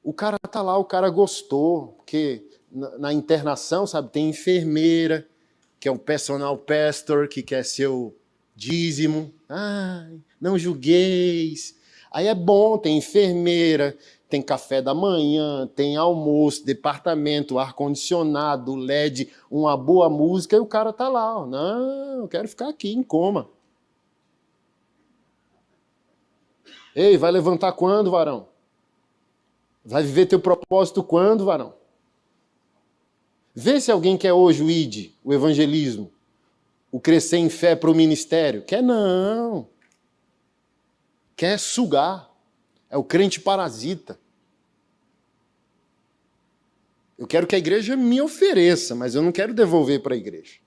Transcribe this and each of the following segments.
O cara tá lá, o cara gostou, porque na internação, sabe, tem enfermeira, que é um personal pastor, que quer ser o dízimo. Ai, não julgueis. Aí é bom, tem enfermeira, tem café da manhã, tem almoço, departamento, ar-condicionado, LED, uma boa música, e o cara tá lá, ó, não, eu quero ficar aqui em coma. Ei, vai levantar quando, varão? Vai viver teu propósito quando, varão? Vê se alguém quer hoje o ID, o evangelismo, o crescer em fé para o ministério. Quer não. Quer sugar. É o crente parasita. Eu quero que a igreja me ofereça, mas eu não quero devolver para a igreja.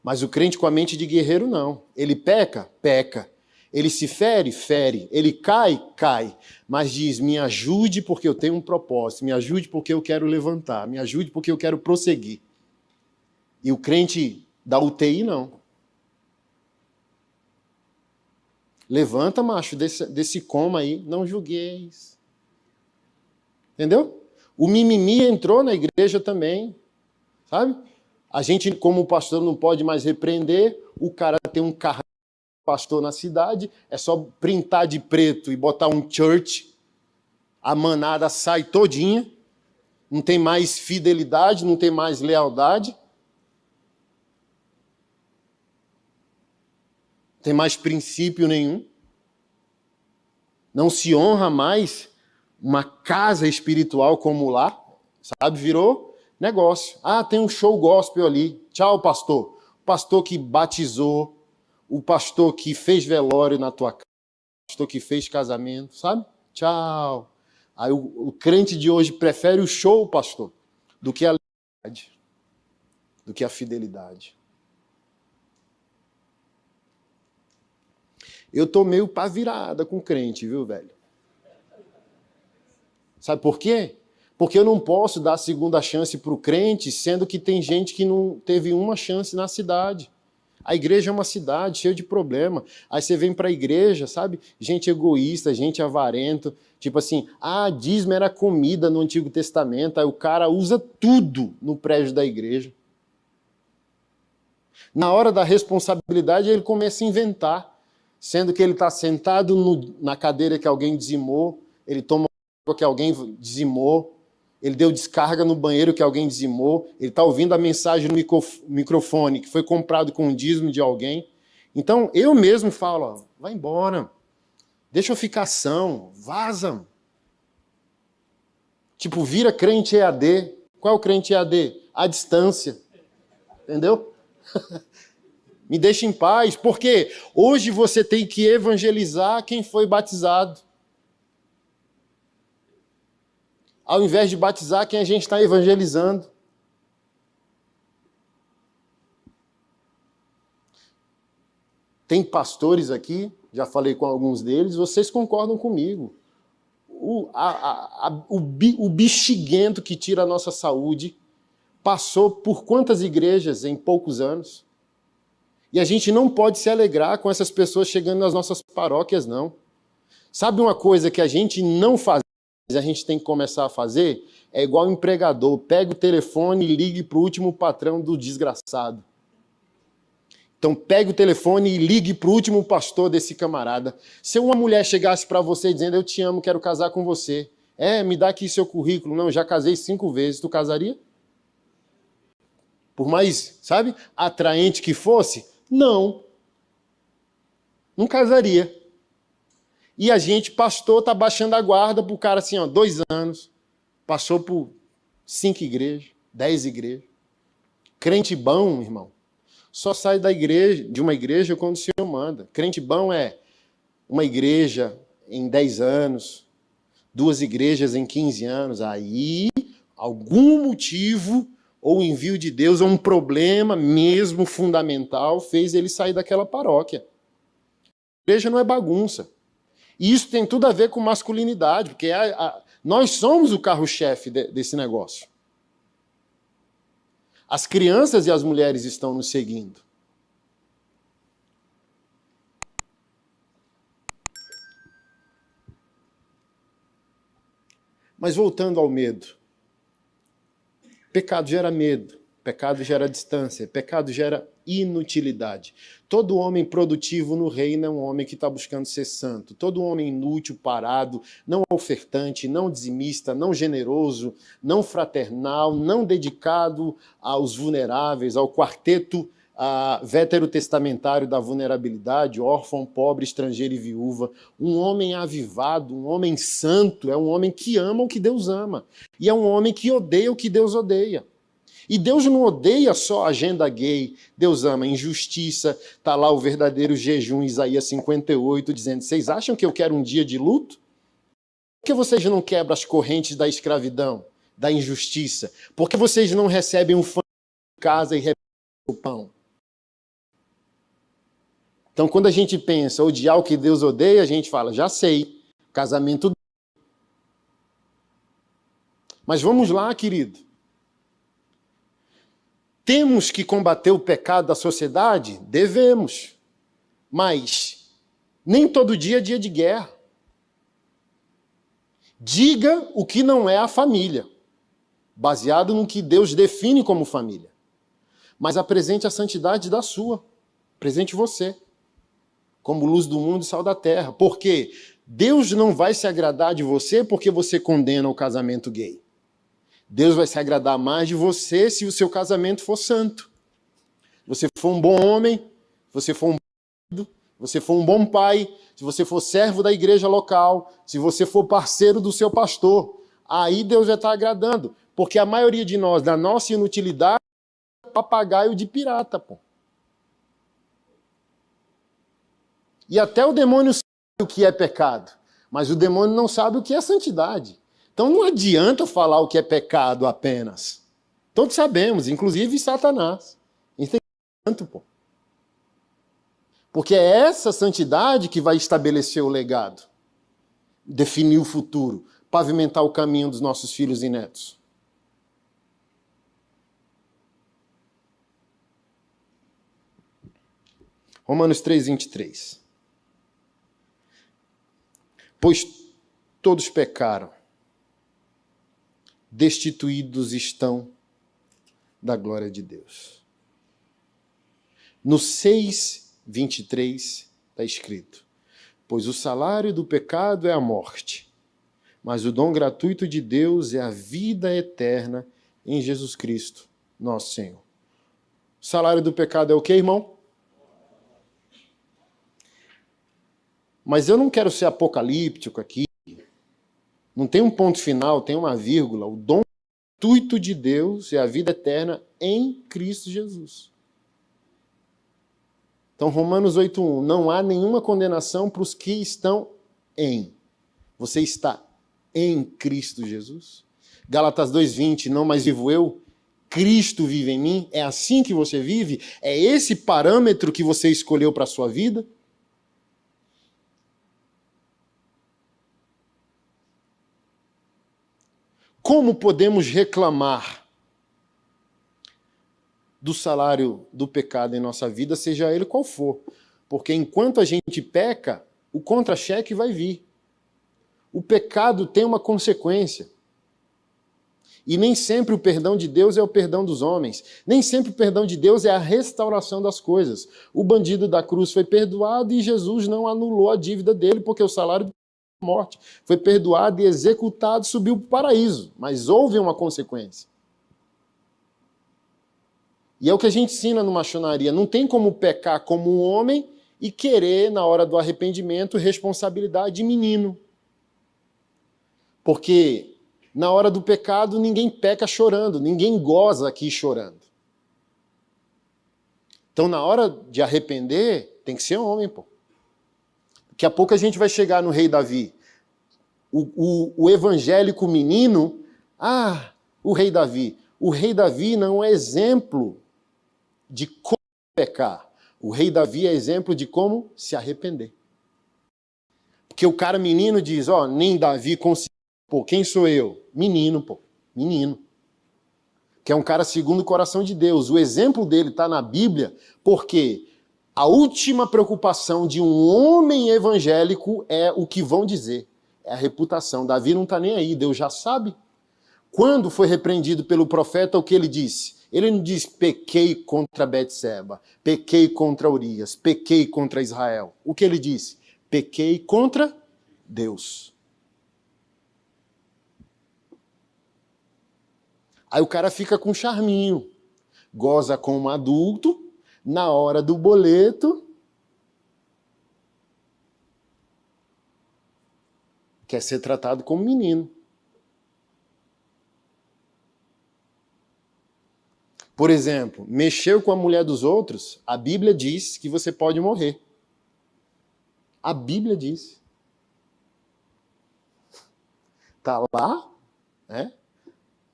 Mas o crente com a mente de guerreiro, não. Ele peca? Peca. Ele se fere? Fere. Ele cai? Cai. Mas diz, me ajude porque eu tenho um propósito, me ajude porque eu quero levantar, me ajude porque eu quero prosseguir. E o crente da UTI, não. Levanta, macho, desse coma aí, não julgueis. Entendeu? O mimimi entrou na igreja também, sabe? A gente, como pastor, não pode mais repreender, o cara tem um carro pastor na cidade, é só printar de preto e botar um church, a manada sai todinha, não tem mais fidelidade, não tem mais lealdade, não tem mais princípio nenhum, não se honra mais uma casa espiritual como lá, sabe, virou negócio. Ah, tem um show gospel ali, tchau pastor, o pastor que batizou, o pastor que fez velório na tua casa, o pastor que fez casamento, sabe? Tchau. Aí o crente de hoje prefere o show, pastor, do que a lealdade, do que a fidelidade. Eu tô meio pá virada com crente, viu, velho? Sabe por quê? Porque eu não posso dar segunda chance para o crente, sendo que tem gente que não teve uma chance na cidade. A igreja é uma cidade cheia de problema. Aí você vem para a igreja, sabe? Gente egoísta, gente avarento. Tipo assim, dízimo era comida no Antigo Testamento. Aí o cara usa tudo no prédio da igreja. Na hora da responsabilidade, ele começa a inventar. Sendo que ele está sentado na cadeira que alguém dizimou, ele toma água que alguém dizimou, ele deu descarga no banheiro que alguém dizimou, ele está ouvindo a mensagem no microfone que foi comprado com o dízimo de alguém. Então, eu mesmo falo, ó, vai embora, deixa eu ficar são, vaza. Tipo, vira crente EAD. Qual é o crente EAD? À distância. Entendeu? Me deixa em paz, porque hoje você tem que evangelizar quem foi batizado. Ao invés de batizar quem a gente está evangelizando. Tem pastores aqui, já falei com alguns deles, vocês concordam comigo. O bexiguento que tira a nossa saúde passou por quantas igrejas em poucos anos? E a gente não pode se alegrar com essas pessoas chegando nas nossas paróquias, não. Sabe uma coisa que a gente não faz, a gente tem que começar a fazer? É igual o empregador, pega o telefone e ligue para o último patrão do desgraçado. Então pegue o telefone e ligue para o último pastor desse camarada. Se uma mulher chegasse para você dizendo, eu te amo, quero casar com você. Me dá aqui seu currículo. Não, já casei 5 vezes. Tu casaria? Por mais, sabe, atraente que fosse? Não. Não casaria. E a gente, pastor, está baixando a guarda para o cara assim, ó, 2 anos. Passou por 5 igrejas, 10 igrejas. Crente bom, irmão, só sai de uma igreja quando o Senhor manda. Crente bom é uma igreja em 10 anos, 2 igrejas em 15 anos. Aí, algum motivo ou envio de Deus, ou um problema mesmo fundamental, fez ele sair daquela paróquia. A igreja não é bagunça. E isso tem tudo a ver com masculinidade, porque nós somos o carro-chefe desse negócio. As crianças e as mulheres estão nos seguindo. Mas voltando ao medo. Pecado gera medo, pecado gera distância, pecado gera inutilidade. Todo homem produtivo no reino é um homem que está buscando ser santo. Todo homem inútil, parado, não ofertante, não dizimista, não generoso, não fraternal, não dedicado aos vulneráveis, ao quarteto veterotestamentário da vulnerabilidade, órfão, pobre, estrangeiro e viúva. Um homem avivado, um homem santo, é um homem que ama o que Deus ama. E é um homem que odeia o que Deus odeia. E Deus não odeia só a agenda gay, Deus ama a injustiça. Está lá o verdadeiro jejum, Isaías 58, dizendo: vocês acham que eu quero um dia de luto? Por que vocês não quebram as correntes da escravidão, da injustiça? Por que vocês não recebem um fã em casa e recebem o pão? Então, quando a gente pensa odiar o que Deus odeia, a gente fala: já sei, casamento. Mas vamos lá, querido. Temos que combater o pecado da sociedade? Devemos. Mas nem todo dia é dia de guerra. Diga o que não é a família, baseado no que Deus define como família. Mas apresente a santidade da sua. Apresente você, como luz do mundo e sal da terra. Porque Deus não vai se agradar de você porque você condena o casamento gay. Deus vai se agradar mais de você se o seu casamento for santo. Se você for um bom homem, se você for um bom marido, se você for um bom pai, se você for servo da igreja local, se você for parceiro do seu pastor, aí Deus já está agradando. Porque a maioria de nós, da nossa inutilidade, é papagaio de pirata, pô. E até o demônio sabe o que é pecado, mas o demônio não sabe o que é santidade. Então não adianta falar o que é pecado apenas. Todos sabemos, inclusive Satanás. A gente tem que ser santo, pô. Porque é essa santidade que vai estabelecer o legado, definir o futuro, pavimentar o caminho dos nossos filhos e netos. Romanos 3, 23. Pois todos pecaram, destituídos estão da glória de Deus. No 6:23 está escrito: pois o salário do pecado é a morte, mas o dom gratuito de Deus é a vida eterna em Jesus Cristo, nosso Senhor. O salário do pecado é o quê, irmão? Mas eu não quero ser apocalíptico aqui. Não tem um ponto final, tem uma vírgula. O dom gratuito de Deus é a vida eterna em Cristo Jesus. Então, Romanos 8:1, não há nenhuma condenação para os que estão em. Você está em Cristo Jesus. Gálatas 2:20, não mais vivo eu, Cristo vive em mim. É assim que você vive? É esse parâmetro que você escolheu para a sua vida? Como podemos reclamar do salário do pecado em nossa vida, seja ele qual for? Porque enquanto a gente peca, o contra-cheque vai vir. O pecado tem uma consequência. E nem sempre o perdão de Deus é o perdão dos homens. Nem sempre o perdão de Deus é a restauração das coisas. O bandido da cruz foi perdoado e Jesus não anulou a dívida dele, porque o salário da morte foi perdoado e executado, subiu para o paraíso. Mas houve uma consequência. E é o que a gente ensina no maçonaria. Não tem como pecar como um homem e querer, na hora do arrependimento, responsabilidade de menino. Porque na hora do pecado, ninguém peca chorando, ninguém goza aqui chorando. Então, na hora de arrepender, tem que ser homem, pô. Daqui a pouco a gente vai chegar no rei Davi. O evangélico menino, o rei Davi. O rei Davi não é exemplo de como pecar. O rei Davi é exemplo de como se arrepender. Porque o cara menino diz, nem Davi conseguiu. Pô, quem sou eu? Menino, pô. Menino. Que é um cara segundo o coração de Deus. O exemplo dele está na Bíblia porque a última preocupação de um homem evangélico é o que vão dizer. É a reputação. Davi não está nem aí, Deus já sabe. Quando foi repreendido pelo profeta, o que ele disse? Ele não diz, pequei contra Betseba, pequei contra Urias, pequei contra Israel. O que ele disse? Pequei contra Deus. Aí o cara fica com charminho, goza como adulto, na hora do boleto, quer ser tratado como menino. Por exemplo, mexeu com a mulher dos outros, a Bíblia diz que você pode morrer. A Bíblia diz. Está lá, né?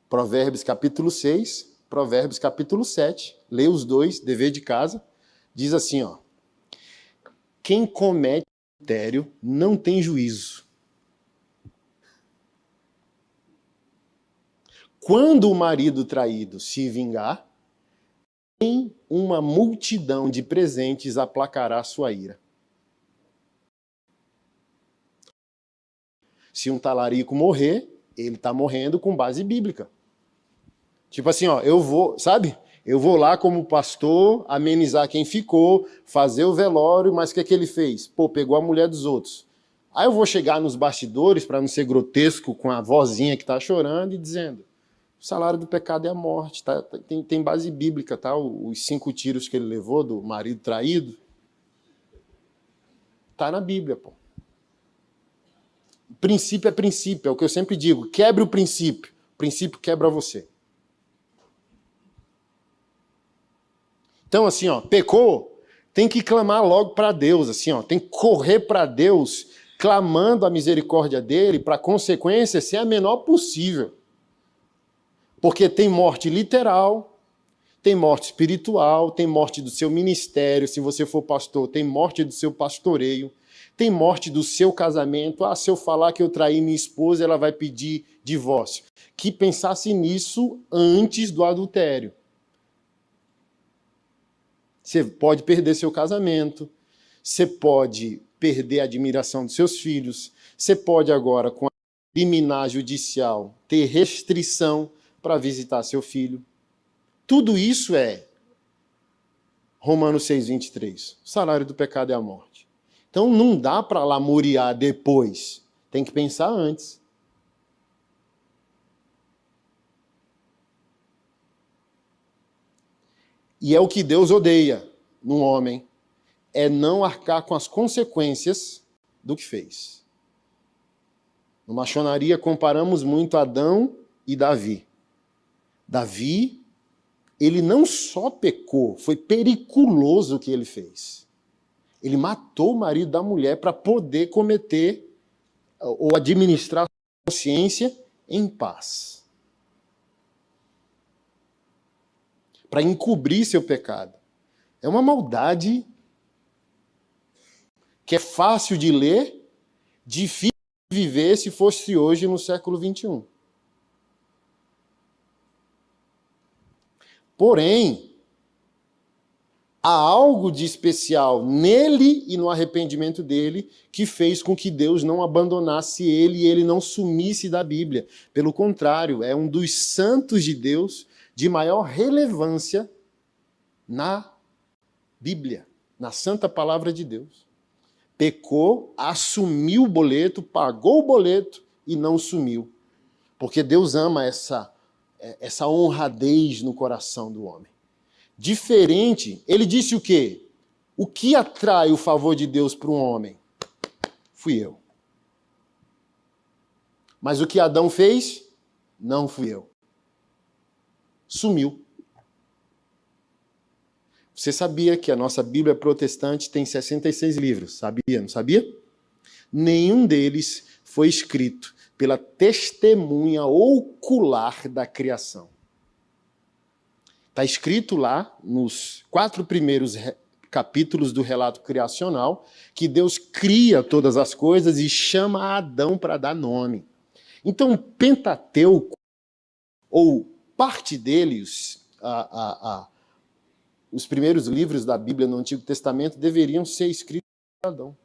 Provérbios capítulo 6, Provérbios capítulo 7. Lê os dois, dever de casa. Diz assim, ó. Quem comete adultério não tem juízo. Quando o marido traído se vingar, em uma multidão de presentes aplacará sua ira. Se um talarico morrer, ele está morrendo com base bíblica. Tipo assim, ó, eu vou, sabe? Eu vou lá como pastor, amenizar quem ficou, fazer o velório, mas o que é que ele fez? Pô, pegou a mulher dos outros. Aí eu vou chegar nos bastidores, para não ser grotesco, com a vozinha que está chorando e dizendo, o salário do pecado é a morte, tá? Tem base bíblica, tá? Os 5 tiros que ele levou do marido traído, tá na Bíblia, pô. Princípio é princípio, é o que eu sempre digo, quebre o princípio quebra você. Então, assim, ó, pecou, tem que clamar logo para Deus, assim, ó, tem que correr para Deus, clamando a misericórdia dele, para a consequência ser a menor possível. Porque tem morte literal, tem morte espiritual, tem morte do seu ministério, se você for pastor, tem morte do seu pastoreio, tem morte do seu casamento. Ah, se eu falar que eu traí minha esposa, ela vai pedir divórcio. Que pensasse nisso antes do adultério. Você pode perder seu casamento, você pode perder a admiração dos seus filhos, você pode agora, com a liminar judicial, ter restrição para visitar seu filho. Tudo isso é Romanos 6,23. O salário do pecado é a morte. Então não dá para lamuriar depois. Tem que pensar antes. E é o que Deus odeia num homem, é não arcar com as consequências do que fez. No Maçonaria comparamos muito Adão e Davi. Davi, ele não só pecou, foi periculoso o que ele fez. Ele matou o marido da mulher para poder cometer ou administrar a consciência em paz. Para encobrir seu pecado. É uma maldade que é fácil de ler, difícil de viver se fosse hoje no século XXI. Porém, há algo de especial nele e no arrependimento dele que fez com que Deus não abandonasse ele e ele não sumisse da Bíblia. Pelo contrário, é um dos santos de Deus de maior relevância na Bíblia, na santa palavra de Deus. Pecou, assumiu o boleto, pagou o boleto e não sumiu. Porque Deus ama essa honradez no coração do homem. Diferente, ele disse o quê? O que atrai o favor de Deus para um homem? Fui eu. Mas o que Adão fez? Não fui eu. Sumiu. Você sabia que a nossa Bíblia protestante tem 66 livros? Sabia? Não sabia? Nenhum deles foi escrito pela testemunha ocular da criação. Está escrito lá, nos 4 primeiros capítulos do relato criacional, que Deus cria todas as coisas e chama Adão para dar nome. Então, o Pentateuco, ou parte deles, os primeiros livros da Bíblia no Antigo Testamento deveriam ser escritos por Adão.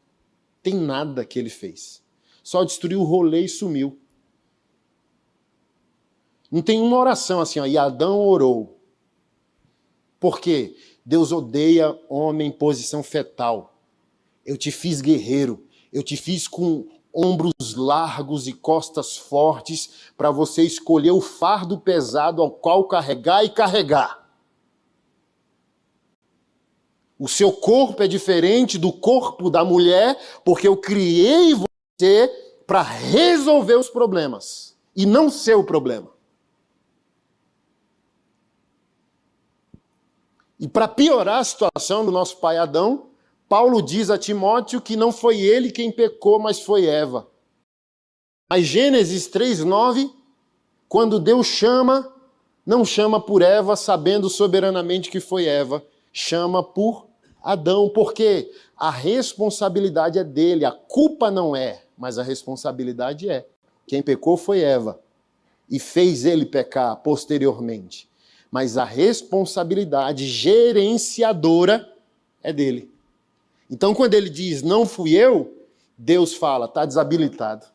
Tem nada que ele fez. Só destruiu o rolê e sumiu. Não tem uma oração assim, ó, e Adão orou. Por quê? Deus odeia homem em posição fetal. Eu te fiz guerreiro, eu te fiz com ombros largos e costas fortes para você escolher o fardo pesado ao qual carregar e carregar. O seu corpo é diferente do corpo da mulher, porque eu criei você para resolver os problemas e não ser o problema. E para piorar a situação do nosso pai Adão, Paulo diz a Timóteo que não foi ele quem pecou, mas foi Eva. Mas Gênesis 3:9, quando Deus chama, não chama por Eva, sabendo soberanamente que foi Eva, chama por Adão, porque a responsabilidade é dele, a culpa não é, mas a responsabilidade é. Quem pecou foi Eva e fez ele pecar posteriormente. Mas a responsabilidade gerenciadora é dele. Então, quando ele diz, não fui eu, Deus fala, está desabilitado.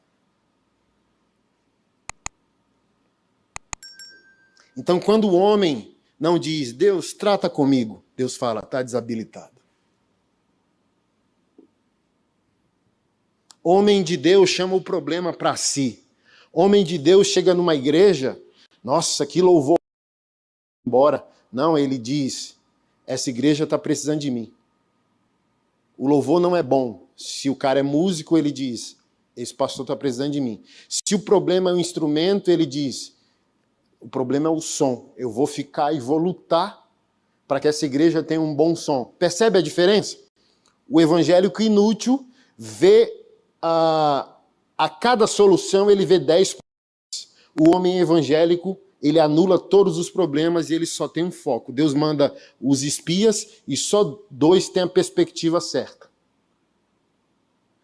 Então, quando o homem não diz, Deus, trata comigo, Deus fala, está desabilitado. Homem de Deus chama o problema para si. Homem de Deus chega numa igreja, nossa, que louvor, embora. Não, ele diz, essa igreja está precisando de mim. O louvor não é bom. Se o cara é músico, ele diz, esse pastor está precisando de mim. Se o problema é o instrumento, ele diz, o problema é o som. Eu vou ficar e vou lutar para que essa igreja tenha um bom som. Percebe a diferença? O evangélico inútil vê a cada solução, ele vê 10 problemas. O homem evangélico, ele anula todos os problemas e ele só tem um foco. Deus manda os espias e só 2 têm a perspectiva certa.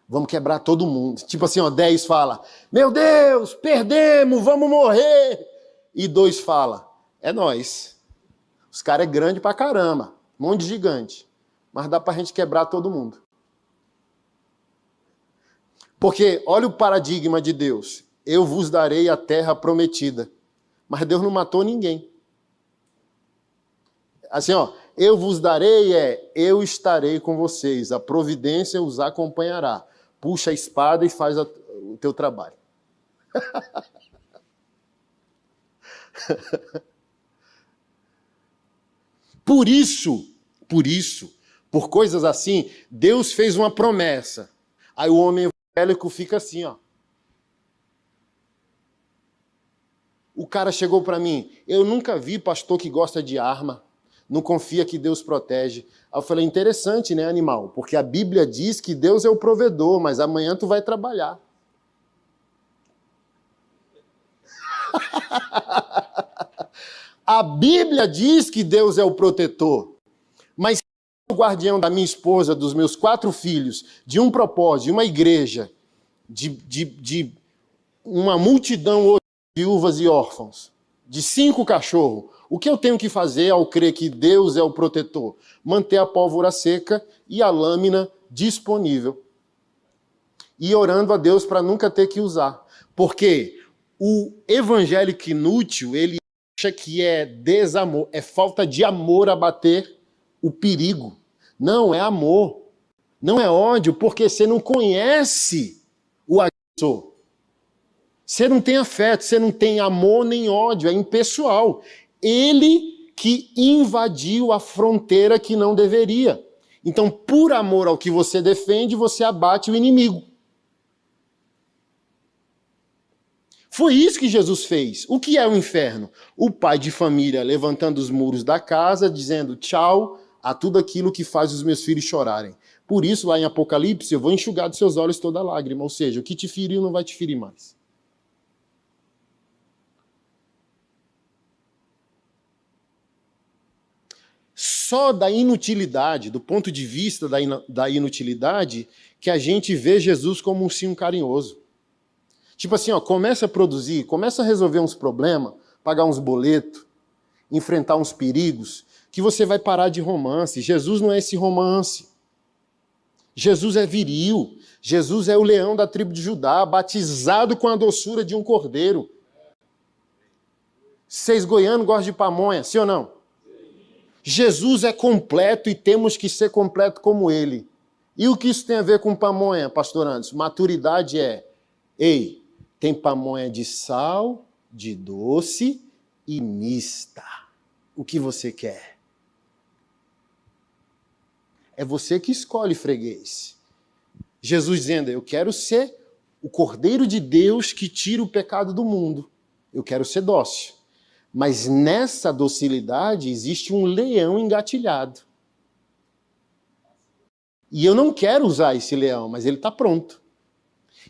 Vamos quebrar todo mundo. Tipo assim, 10 fala, meu Deus, perdemos, vamos morrer. E 2 fala, é nós. Os caras é grande pra caramba, um monte de gigante. Mas dá pra gente quebrar todo mundo. Porque olha o paradigma de Deus. Eu vos darei a terra prometida. Mas Deus não matou ninguém. Assim, eu vos darei eu estarei com vocês. A providência os acompanhará. Puxa a espada e faz o teu trabalho. Por isso, por coisas assim, Deus fez uma promessa. Aí o homem evangélico fica assim, O cara chegou para mim, eu nunca vi pastor que gosta de arma, não confia que Deus protege. Aí eu falei, interessante, né, animal? Porque a Bíblia diz que Deus é o provedor, mas amanhã tu vai trabalhar. A Bíblia diz que Deus é o protetor, mas o guardião da minha esposa, dos meus 4 filhos, de um propósito, de uma igreja, de uma multidão de viúvas e órfãos, de 5 cachorros. O que eu tenho que fazer ao crer que Deus é o protetor? Manter a pólvora seca e a lâmina disponível. E orando a Deus para nunca ter que usar. Porque o evangélico inútil, ele acha que é desamor, é falta de amor a bater o perigo. Não, é amor. Não é ódio, porque você não conhece o agressor. Você não tem afeto, você não tem amor nem ódio, é impessoal. Ele que invadiu a fronteira que não deveria. Então, por amor ao que você defende, você abate o inimigo. Foi isso que Jesus fez. O que é o inferno? O pai de família levantando os muros da casa, dizendo tchau a tudo aquilo que faz os meus filhos chorarem. Por isso, lá em Apocalipse, eu vou enxugar dos seus olhos toda lágrima. Ou seja, o que te feriu não vai te ferir mais. Só da inutilidade, do ponto de vista da inutilidade, que a gente vê Jesus como um sim carinhoso. Tipo assim, começa a produzir, começa a resolver uns problemas, pagar uns boletos, enfrentar uns perigos, que você vai parar de romance. Jesus não é esse romance. Jesus é viril. Jesus é o leão da tribo de Judá, batizado com a doçura de um cordeiro. Vocês goianos gostam de pamonha, sim ou não? Jesus é completo e temos que ser completo como ele. E o que isso tem a ver com pamonha, pastor Anderson? Maturidade ei, tem pamonha de sal, de doce e mista. O que você quer? É você que escolhe, freguês. Jesus dizendo, eu quero ser o Cordeiro de Deus que tira o pecado do mundo. Eu quero ser dócil. Mas nessa docilidade existe um leão engatilhado. E eu não quero usar esse leão, mas ele está pronto.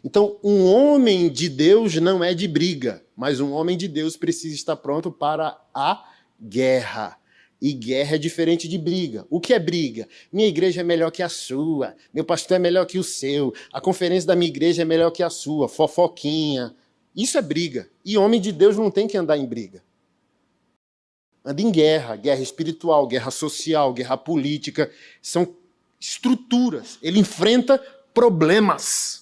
Então, um homem de Deus não é de briga, mas um homem de Deus precisa estar pronto para a guerra. E guerra é diferente de briga. O que é briga? Minha igreja é melhor que a sua, meu pastor é melhor que o seu, a conferência da minha igreja é melhor que a sua, fofoquinha. Isso é briga. E homem de Deus não tem que andar em briga. Anda em guerra, guerra espiritual, guerra social, guerra política. São estruturas. Ele enfrenta problemas.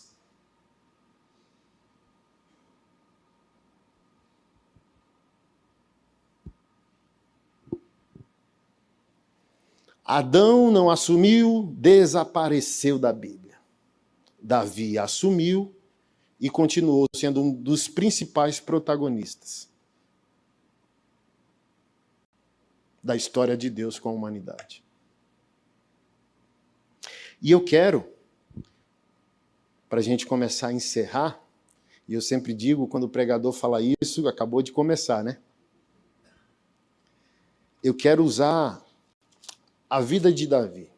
Adão não assumiu, desapareceu da Bíblia. Davi assumiu e continuou sendo um dos principais protagonistas da história de Deus com a humanidade. E eu quero, para a gente começar a encerrar, e eu sempre digo, quando o pregador fala isso, acabou de começar, né? Eu quero usar a vida de Davi.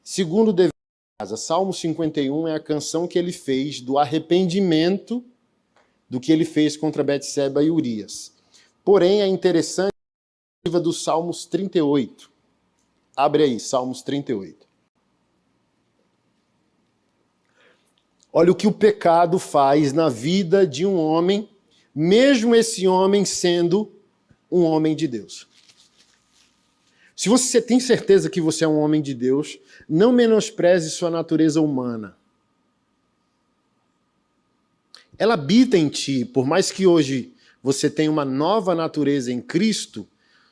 Segundo o dever de casa, Salmo 51 é a canção que ele fez do arrependimento do que ele fez contra Betseba e Urias. Porém, é interessante a do Salmos 38. Abre aí, Salmos 38. Olha o que o pecado faz na vida de um homem, mesmo esse homem sendo um homem de Deus. Se você tem certeza que você é um homem de Deus, não menospreze sua natureza humana. Ela habita em ti, por mais que hoje você tenha uma nova natureza em Cristo,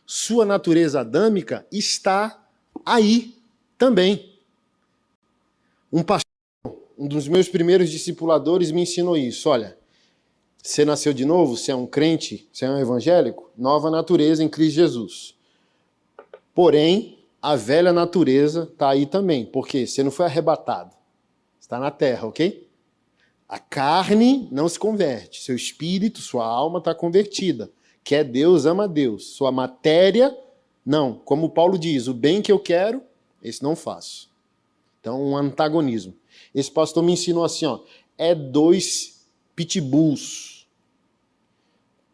sua natureza adâmica está aí também. Um pastor, um dos meus primeiros discipuladores, me ensinou isso. Olha, você nasceu de novo, você é um crente, você é um evangélico, nova natureza em Cristo Jesus. Porém, a velha natureza está aí também, porque você não foi arrebatado. Está na terra, ok? A carne não se converte, seu espírito, sua alma está convertida. Quer Deus, ama Deus. Sua matéria, não. Como Paulo diz, o bem que eu quero, esse não faço. Então, um antagonismo. Esse pastor me ensinou assim, ó, é 2 pitbulls.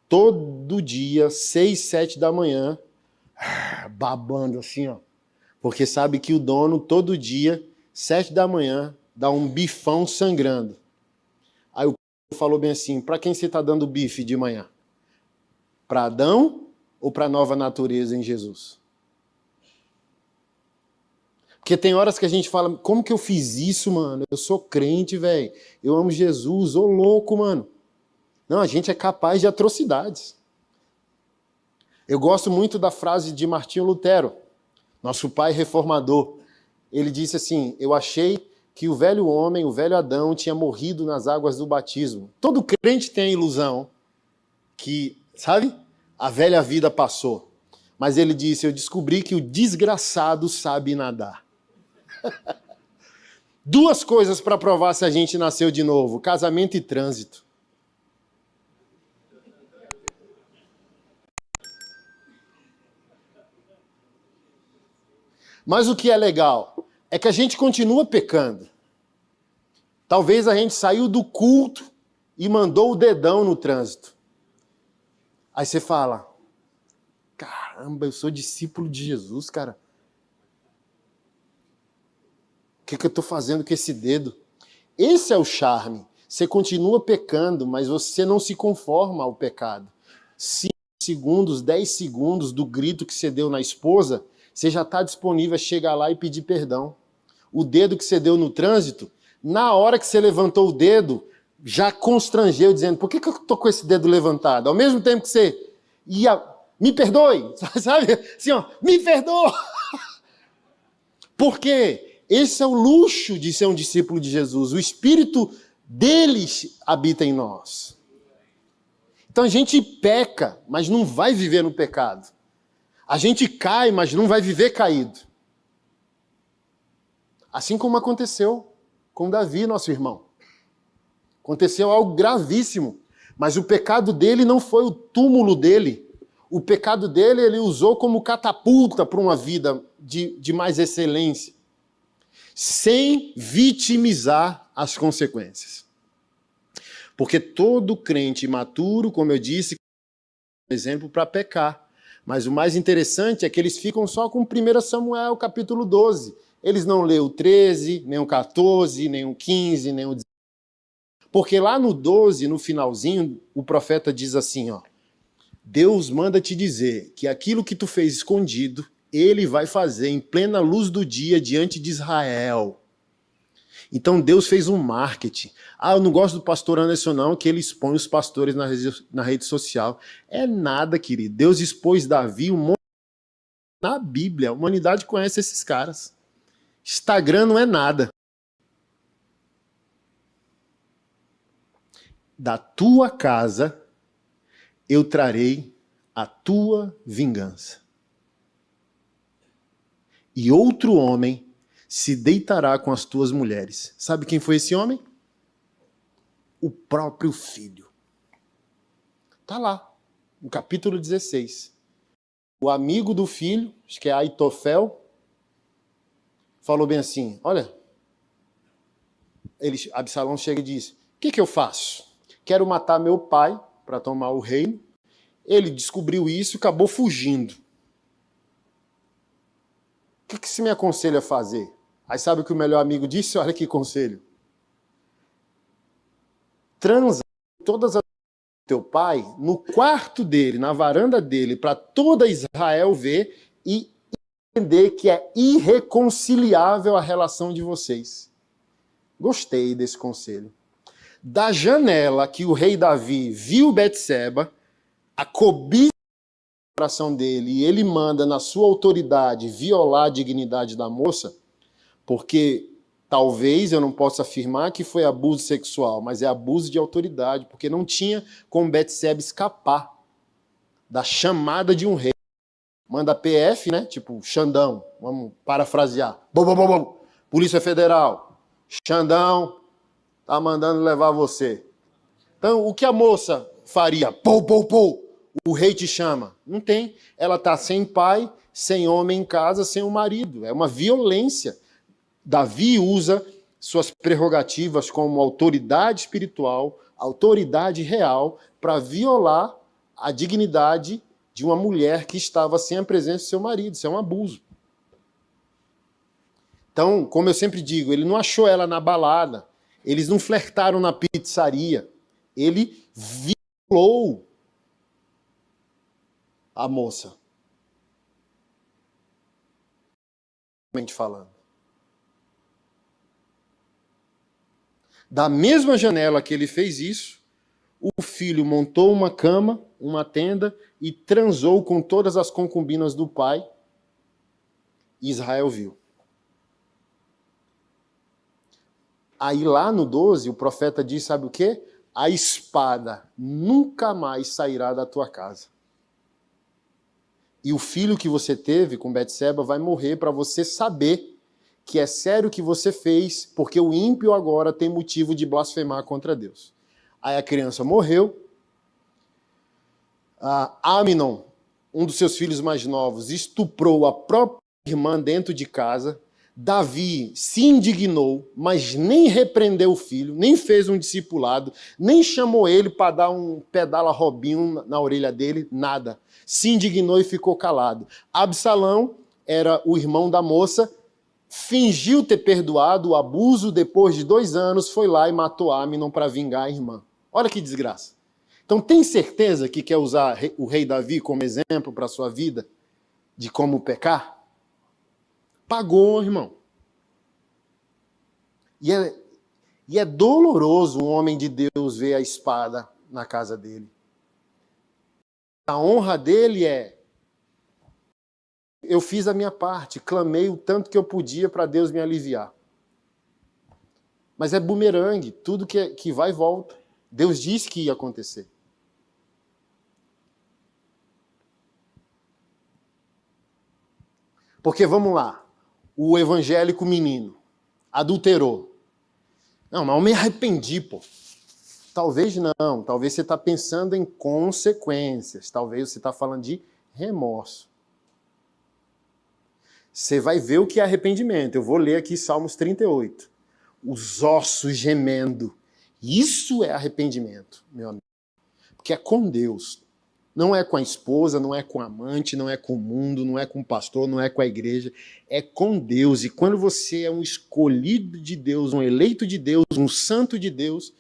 Todo dia, 6, 7 da manhã, babando assim, ó. Porque sabe que o dono, todo dia, 7 da manhã, dá um bifão sangrando. Aí o falou bem assim, para quem você está dando bife de manhã? Para Adão ou para a nova natureza em Jesus? Porque tem horas que a gente fala, como que eu fiz isso, mano? Eu sou crente, velho. Eu amo Jesus, ô louco, mano. Não, a gente é capaz de atrocidades. Eu gosto muito da frase de Martinho Lutero, nosso pai reformador. Ele disse assim, eu achei que o velho homem, o velho Adão, tinha morrido nas águas do batismo. Todo crente tem a ilusão que, sabe, a velha vida passou. Mas ele disse, eu descobri que o desgraçado sabe nadar. 2 coisas para provar se a gente nasceu de novo, casamento e trânsito. Mas o que é legal é que a gente continua pecando. Talvez a gente saiu do culto e mandou o dedão no trânsito. Aí você fala, caramba, eu sou discípulo de Jesus, cara. O que eu estou fazendo com esse dedo? Esse é o charme. Você continua pecando, mas você não se conforma ao pecado. 5 segundos, 10 segundos do grito que você deu na esposa, você já está disponível a chegar lá e pedir perdão. o dedo que você deu no trânsito, na hora que você levantou o dedo, já constrangeu, dizendo, por que eu tô com esse dedo levantado? Ao mesmo tempo que você ia, me perdoe, sabe? Assim, ó, me perdoa. Porque esse é o luxo de ser um discípulo de Jesus. O Espírito deles habita em nós. Então a gente peca, mas não vai viver no pecado. A gente cai, mas não vai viver caído. Assim como aconteceu com Davi, nosso irmão. Aconteceu algo gravíssimo, mas o pecado dele não foi o túmulo dele. O pecado dele ele usou como catapulta para uma vida de mais excelência, sem vitimizar as consequências. Porque todo crente imaturo, como eu disse, é um exemplo para pecar. Mas o mais interessante é que eles ficam só com 1 Samuel, capítulo 12. Eles não lêem o 13, nem o 14, nem o 15, nem o 16. Porque lá no 12, no finalzinho, o profeta diz assim, ó, Deus manda te dizer que aquilo que tu fez escondido, ele vai fazer em plena luz do dia diante de Israel. Então Deus fez um marketing. Ah, eu não gosto do pastor Anderson não, que ele expõe os pastores na rede social. É nada, querido. Deus expôs Davi um monte na Bíblia. A humanidade conhece esses caras. Instagram não é nada. Da tua casa eu trarei a tua vingança. E outro homem se deitará com as tuas mulheres. Sabe quem foi esse homem? O próprio filho. Está lá, no capítulo 16. O amigo do filho, acho que é Aitofel, falou bem assim, olha, Absalão chega e diz, o que eu faço? Quero matar meu pai para tomar o reino. Ele descobriu isso e acabou fugindo. O que você me aconselha a fazer? Aí sabe o que o melhor amigo disse? Olha que conselho. Transa todas as do teu pai no quarto dele, na varanda dele, para toda Israel ver e entender que é irreconciliável a relação de vocês. Gostei desse conselho. Da janela que o rei Davi viu Betseba, a cobiça do coração dele, e ele manda na sua autoridade violar a dignidade da moça, porque talvez eu não possa afirmar que foi abuso sexual, mas é abuso de autoridade, porque não tinha como Betseba escapar da chamada de um rei. Manda PF, né? Tipo, Xandão, vamos parafrasear. Bom, bom, bom, bom. Polícia Federal, Xandão tá mandando levar você. Então, o que a moça faria? Pou, pou, pou. O rei te chama. Não tem. Ela tá sem pai, sem homem em casa, sem o marido. É uma violência. Davi usa suas prerrogativas como autoridade espiritual, autoridade real, para violar a dignidade de uma mulher que estava sem a presença do seu marido. Isso é um abuso. Então, como eu sempre digo, ele não achou ela na balada, eles não flertaram na pizzaria, ele violou a moça. Falando. Da mesma janela que ele fez isso, o filho montou uma cama, uma tenda e transou com todas as concubinas do pai. E Israel viu. Aí lá no 12, o profeta diz, sabe o quê? A espada nunca mais sairá da tua casa. E o filho que você teve com Betseba vai morrer para você saber que é sério o que você fez, porque o ímpio agora tem motivo de blasfemar contra Deus. Aí a criança morreu. Aminon, um dos seus filhos mais novos, estuprou a própria irmã dentro de casa. Davi se indignou, mas nem repreendeu o filho, nem fez um discipulado, nem chamou ele para dar um pedala Robinho na orelha dele, nada. Se indignou e ficou calado. Absalão era o irmão da moça, fingiu ter perdoado o abuso, depois de 2 anos foi lá e matou Aminon para vingar a irmã. Olha que desgraça. Então tem certeza que quer usar o rei Davi como exemplo para a sua vida de como pecar? Pagou, irmão. E é doloroso um homem de Deus ver a espada na casa dele. A honra dele é: eu fiz a minha parte, clamei o tanto que eu podia para Deus me aliviar. Mas é bumerangue, tudo que vai e volta. Deus disse que ia acontecer. Porque, vamos lá, o evangélico menino adulterou. Não, mas eu me arrependi, pô. Talvez não, talvez você está pensando em consequências, talvez você está falando de remorso. Você vai ver o que é arrependimento. Eu vou ler aqui Salmos 38. Os ossos gemendo. Isso é arrependimento, meu amigo. Porque é com Deus. Não é com a esposa, não é com a amante, não é com o mundo, não é com o pastor, não é com a igreja. É com Deus. E quando você é um escolhido de Deus, um eleito de Deus, um santo de Deus,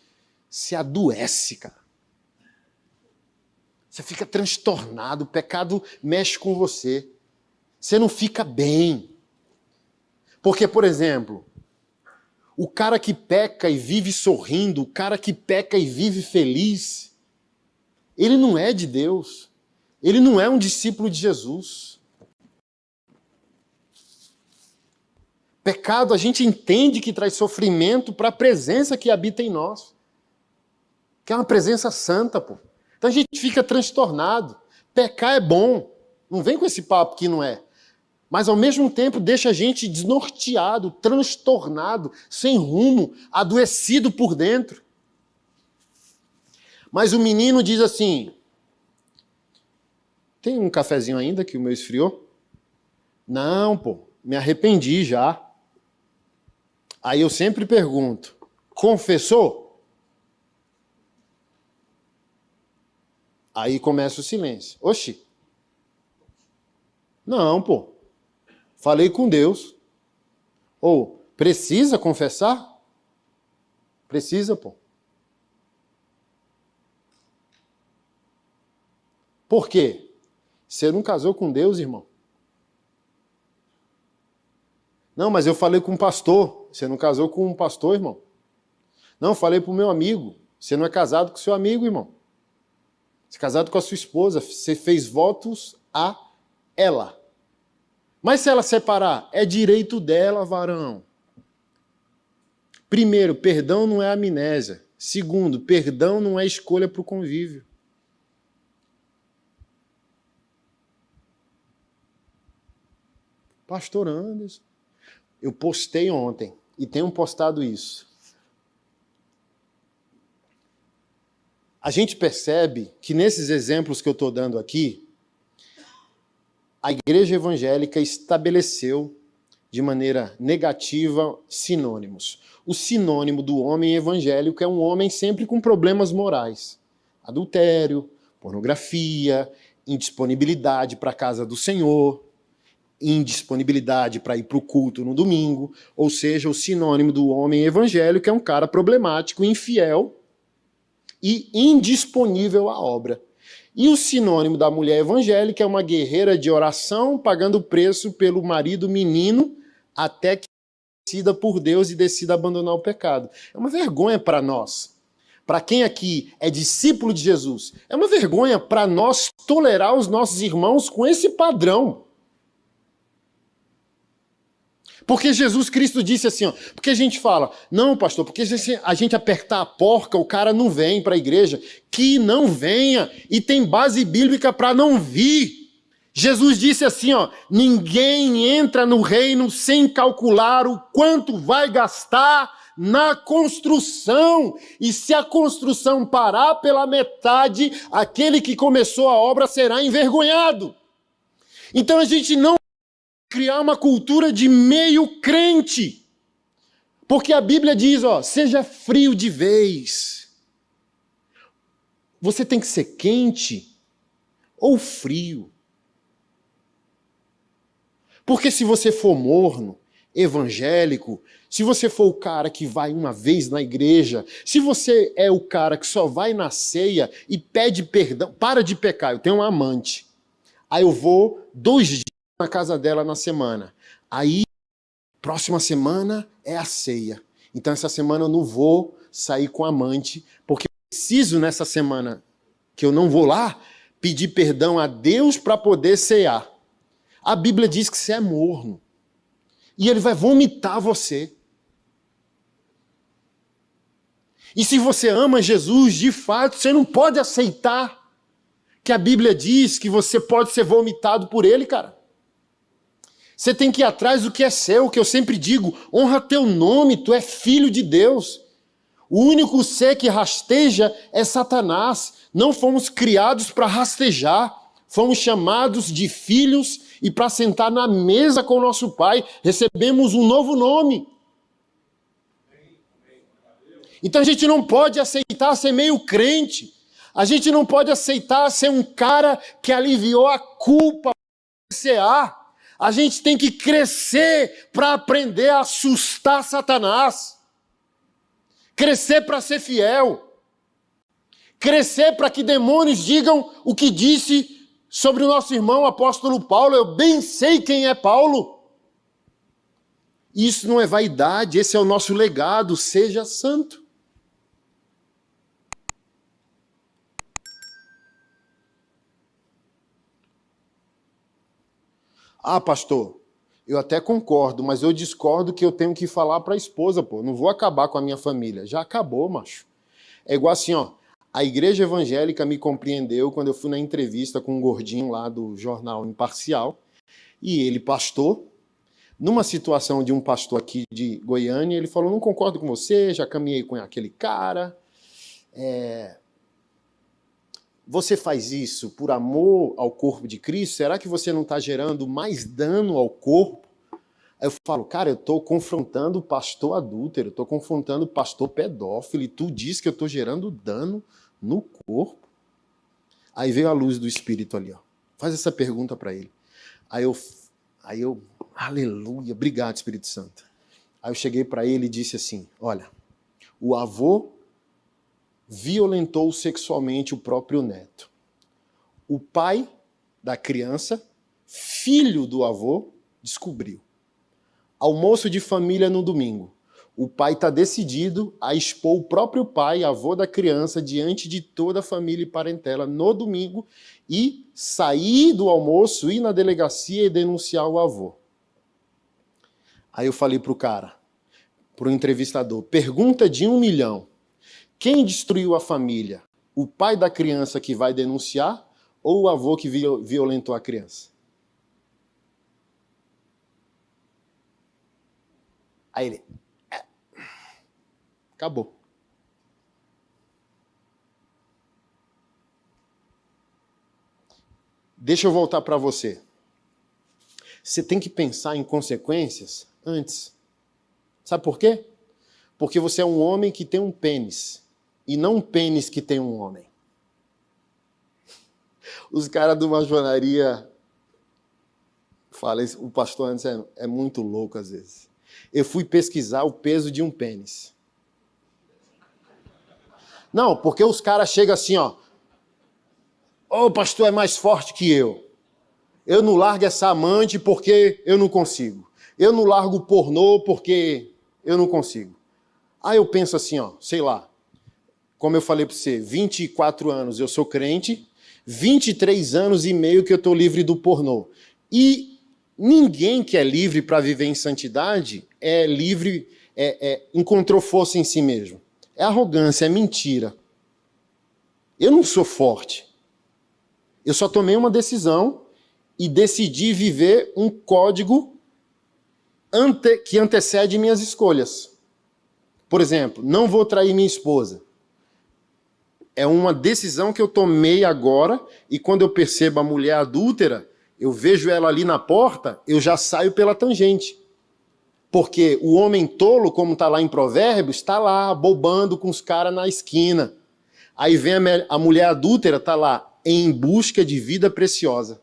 se adoece, cara. Você fica transtornado, o pecado mexe com você. Você não fica bem. Porque, por exemplo, o cara que peca e vive sorrindo, o cara que peca e vive feliz, ele não é de Deus. Ele não é um discípulo de Jesus. Pecado, a gente entende que traz sofrimento para a presença que habita em nós. Que é uma presença santa, pô. Então a gente fica transtornado. Pecar é bom. Não vem com esse papo que não é. Mas ao mesmo tempo deixa a gente desnorteado, transtornado, sem rumo, adoecido por dentro. Mas o menino diz assim: tem um cafezinho ainda que o meu esfriou? Não, pô, me arrependi já. Aí eu sempre pergunto: confessou? Aí começa o silêncio. Oxi. Não, pô. Falei com Deus. Ou, precisa confessar? Precisa, pô. Por quê? Você não casou com Deus, irmão? Não, mas eu falei com um pastor. Você não casou com um pastor, irmão? Não, eu falei para o meu amigo. Você não é casado com seu amigo, irmão. Você é casado com a sua esposa. Você fez votos a ela. Mas se ela separar, é direito dela, varão. Primeiro, perdão não é amnésia. Segundo, perdão não é escolha para o convívio. Pastor Anderson, eu postei ontem e tenho postado isso. A gente percebe que nesses exemplos que eu estou dando aqui, a igreja evangélica estabeleceu de maneira negativa sinônimos. O sinônimo do homem evangélico é um homem sempre com problemas morais. Adultério, pornografia, indisponibilidade para a casa do Senhor, indisponibilidade para ir para o culto no domingo. Ou seja, o sinônimo do homem evangélico é um cara problemático, infiel e indisponível à obra. E o sinônimo da mulher evangélica é uma guerreira de oração, pagando preço pelo marido menino, até que decida por Deus e decida abandonar o pecado. É uma vergonha para nós. Para quem aqui é discípulo de Jesus, é uma vergonha para nós tolerar os nossos irmãos com esse padrão. Porque Jesus Cristo disse assim, ó, porque a gente fala, não, pastor, porque se a gente apertar a porca, o cara não vem para a igreja. Que não venha, e tem base bíblica para não vir. Jesus disse assim, ó, ninguém entra no reino sem calcular o quanto vai gastar na construção. E se a construção parar pela metade, aquele que começou a obra será envergonhado. Então a gente não criar uma cultura de meio crente. Porque a Bíblia diz, ó, seja frio de vez. Você tem que ser quente ou frio. Porque se você for morno, evangélico, se você for o cara que vai uma vez na igreja, se você é o cara que só vai na ceia e pede perdão, para de pecar, eu tenho uma amante. Aí eu vou 2 dias na casa dela na semana. Aí, próxima semana é a ceia. Então essa semana eu não vou sair com amante, porque eu preciso nessa semana que eu não vou lá pedir perdão a Deus para poder cear. A Bíblia diz que você é morno. E ele vai vomitar você. E se você ama Jesus, de fato, você não pode aceitar que a Bíblia diz que você pode ser vomitado por ele, cara. Você tem que ir atrás do que é seu, que eu sempre digo, honra teu nome, tu é filho de Deus. O único ser que rasteja é Satanás. Não fomos criados para rastejar, fomos chamados de filhos e para sentar na mesa com o nosso Pai, recebemos um novo nome. Então a gente não pode aceitar ser meio crente. A gente não pode aceitar ser um cara que aliviou a culpa do CA. A gente tem que crescer para aprender a assustar Satanás. Crescer para ser fiel. Crescer para que demônios digam o que disse sobre o nosso irmão apóstolo Paulo. Eu bem sei quem é Paulo. Isso não é vaidade, esse é o nosso legado. Seja santo. Ah, pastor, eu até concordo, mas eu discordo que eu tenho que falar para a esposa, pô. Não vou acabar com a minha família. Já acabou, macho. É igual assim, ó. A igreja evangélica me compreendeu quando eu fui na entrevista com um gordinho lá do jornal Imparcial. E ele, pastor, numa situação de um pastor aqui de Goiânia, ele falou, não concordo com você, já caminhei com aquele cara. Você faz isso por amor ao corpo de Cristo? Será que você não está gerando mais dano ao corpo? Aí eu falo, cara, eu estou confrontando o pastor adúltero, estou confrontando o pastor pedófilo, e tu diz que eu estou gerando dano no corpo? Aí veio a luz do Espírito ali, ó. Faz essa pergunta para ele. Aí eu, aleluia, obrigado, Espírito Santo. Aí eu cheguei para ele e disse assim, olha, o avô violentou sexualmente o próprio neto. O pai da criança, filho do avô, descobriu. Almoço de família no domingo. O pai está decidido a expor o próprio pai, avô da criança, diante de toda a família e parentela no domingo e sair do almoço, ir na delegacia e denunciar o avô. Aí eu falei para o cara, para o entrevistador, pergunta de 1 milhão. Quem destruiu a família? O pai da criança que vai denunciar ou o avô que violentou a criança? Aí ele... Acabou. Deixa eu voltar para você. Você tem que pensar em consequências antes. Sabe por quê? Porque você é um homem que tem um pênis. E não um pênis que tem um homem. Os caras de uma joalheria falam, o pastor antes é muito louco às vezes. Eu fui pesquisar o peso de um pênis. Não, porque os caras chegam assim, ó. Ô, pastor é mais forte que eu. Eu não largo essa amante porque eu não consigo. Eu não largo o pornô porque eu não consigo. Aí eu penso assim, ó, sei lá. Como eu falei para você, 24 anos eu sou crente, 23 anos e meio que eu estou livre do pornô. E ninguém que é livre para viver em santidade é livre, encontrou força em si mesmo. É arrogância, é mentira. Eu não sou forte. Eu só tomei uma decisão e decidi viver um código que antecede minhas escolhas. Por exemplo, não vou trair minha esposa. É uma decisão que eu tomei agora e quando eu percebo a mulher adúltera, eu vejo ela ali na porta, eu já saio pela tangente. Porque o homem tolo, como está lá em Provérbios, está lá bobando com os caras na esquina. Aí vem a mulher adúltera, está lá em busca de vida preciosa.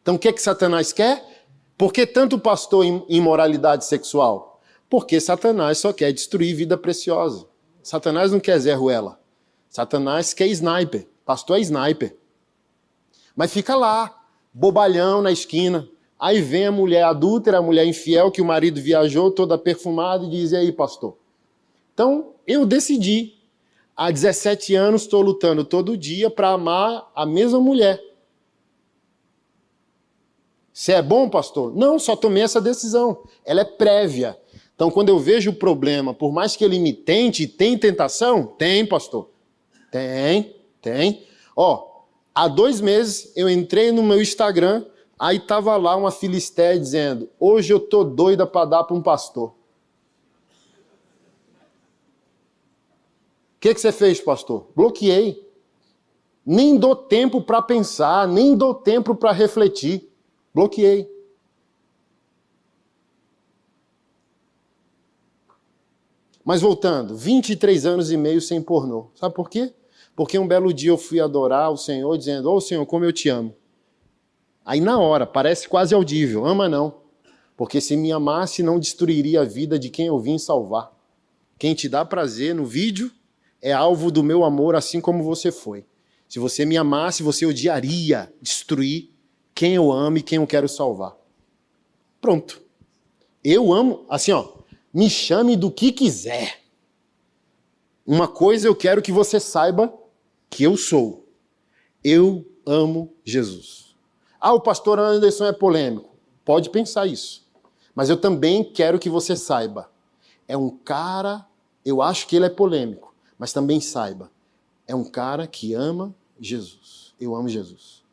Então o que Satanás quer? Por que tanto pastor em imoralidade sexual? Porque Satanás só quer destruir vida preciosa. Satanás não quer Zé Ruela. Satanás quer sniper. Pastor é sniper. Mas fica lá, bobalhão na esquina, Aí vem a mulher adúltera, a mulher infiel, que o marido viajou toda perfumada e diz, e aí, pastor? Então, eu decidi. Há 17 anos estou lutando todo dia para amar a mesma mulher. Se é bom, pastor? Não, só tomei essa decisão. Ela é prévia. Então, quando eu vejo o problema, por mais que ele me tente, tem tentação? Tem, pastor. Tem. Ó, há 2 meses eu entrei no meu Instagram, aí tava lá uma filisteia dizendo, hoje eu tô doida para dar para um pastor. O que você fez, pastor? Bloqueei. Nem dou tempo para pensar, nem dou tempo para refletir. Bloqueei. Mas voltando, 23 anos e meio sem pornô. Sabe por quê? Porque um belo dia eu fui adorar o Senhor dizendo, ô Senhor, como eu te amo. Aí na hora, parece quase audível, ama não. Porque se me amasse, não destruiria a vida de quem eu vim salvar. Quem te dá prazer no vídeo é alvo do meu amor, assim como você foi. Se você me amasse, você odiaria destruir quem eu amo e quem eu quero salvar. Pronto. Eu amo, assim ó, me chame do que quiser. Uma coisa eu quero que você saiba que eu sou. Eu amo Jesus. Ah, o pastor Anderson é polêmico. Pode pensar isso. Mas eu também quero que você saiba. É um cara, eu acho que ele é polêmico, mas também saiba, é um cara que ama Jesus. Eu amo Jesus.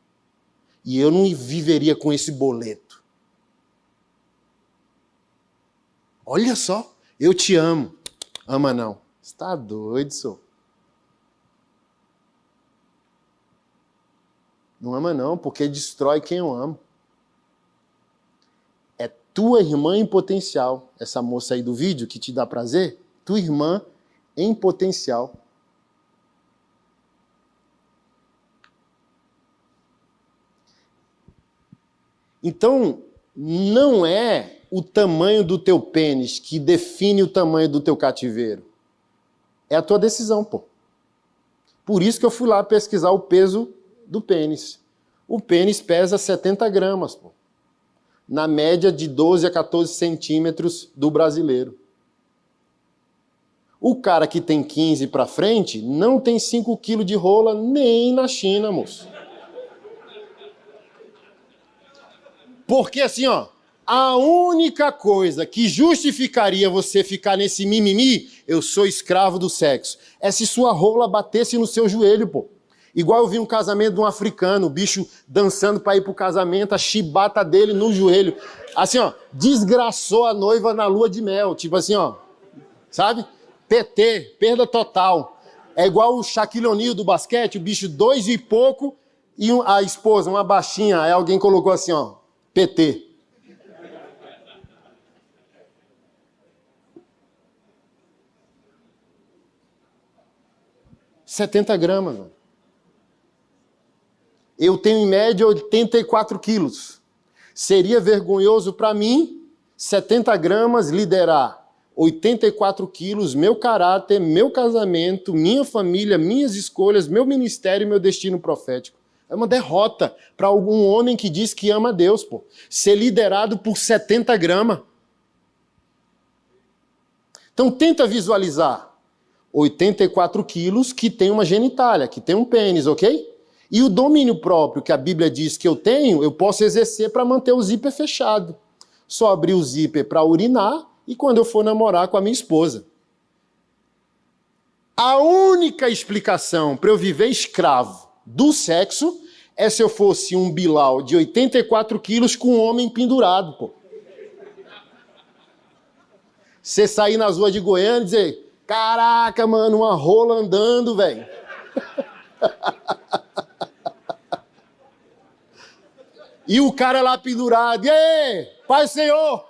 E eu não viveria com esse boleto. Olha só, eu te amo. Ama não. Você está doido, senhor? Não ama não, porque destrói quem eu amo. É tua irmã em potencial, essa moça aí do vídeo que te dá prazer, tua irmã em potencial. Então, não é o tamanho do teu pênis que define o tamanho do teu cativeiro. É a tua decisão, pô. Por isso que eu fui lá pesquisar o peso do pênis. O pênis pesa 70 gramas, pô. Na média de 12 a 14 centímetros do brasileiro. O cara que tem 15 pra frente não tem 5 quilos de rola nem na China, moço. Porque assim, ó, a única coisa que justificaria você ficar nesse mimimi, eu sou escravo do sexo, é se sua rola batesse no seu joelho, pô. Igual eu vi um casamento de um africano, o bicho dançando para ir pro casamento, a chibata dele no joelho. Assim, ó, desgraçou a noiva na lua de mel. Tipo assim, ó, sabe? PT, perda total. É igual o Shaquille O'Neal do basquete, o bicho 2 e pouco, e a esposa, uma baixinha, aí alguém colocou assim, ó, PT. ...70 gramas, mano. Eu tenho em média 84 quilos. Seria vergonhoso para mim, 70 gramas, liderar 84 quilos, meu caráter, meu casamento, minha família, minhas escolhas, meu ministério e meu destino profético. É uma derrota para algum homem que diz que ama Deus, pô. Ser liderado por 70 gramas. Então tenta visualizar 84 quilos que tem uma genitália, que tem um pênis, ok? E o domínio próprio que a Bíblia diz que eu tenho, eu posso exercer para manter o zíper fechado. Só abrir o zíper para urinar e quando eu for namorar com a minha esposa. A única explicação para eu viver escravo do sexo é se eu fosse um Bilal de 84 quilos com um homem pendurado, pô. Você sair nas ruas de Goiânia e dizer, caraca, mano, uma rola andando, velho. E o cara lá pendurado, e aí, Pai Senhor!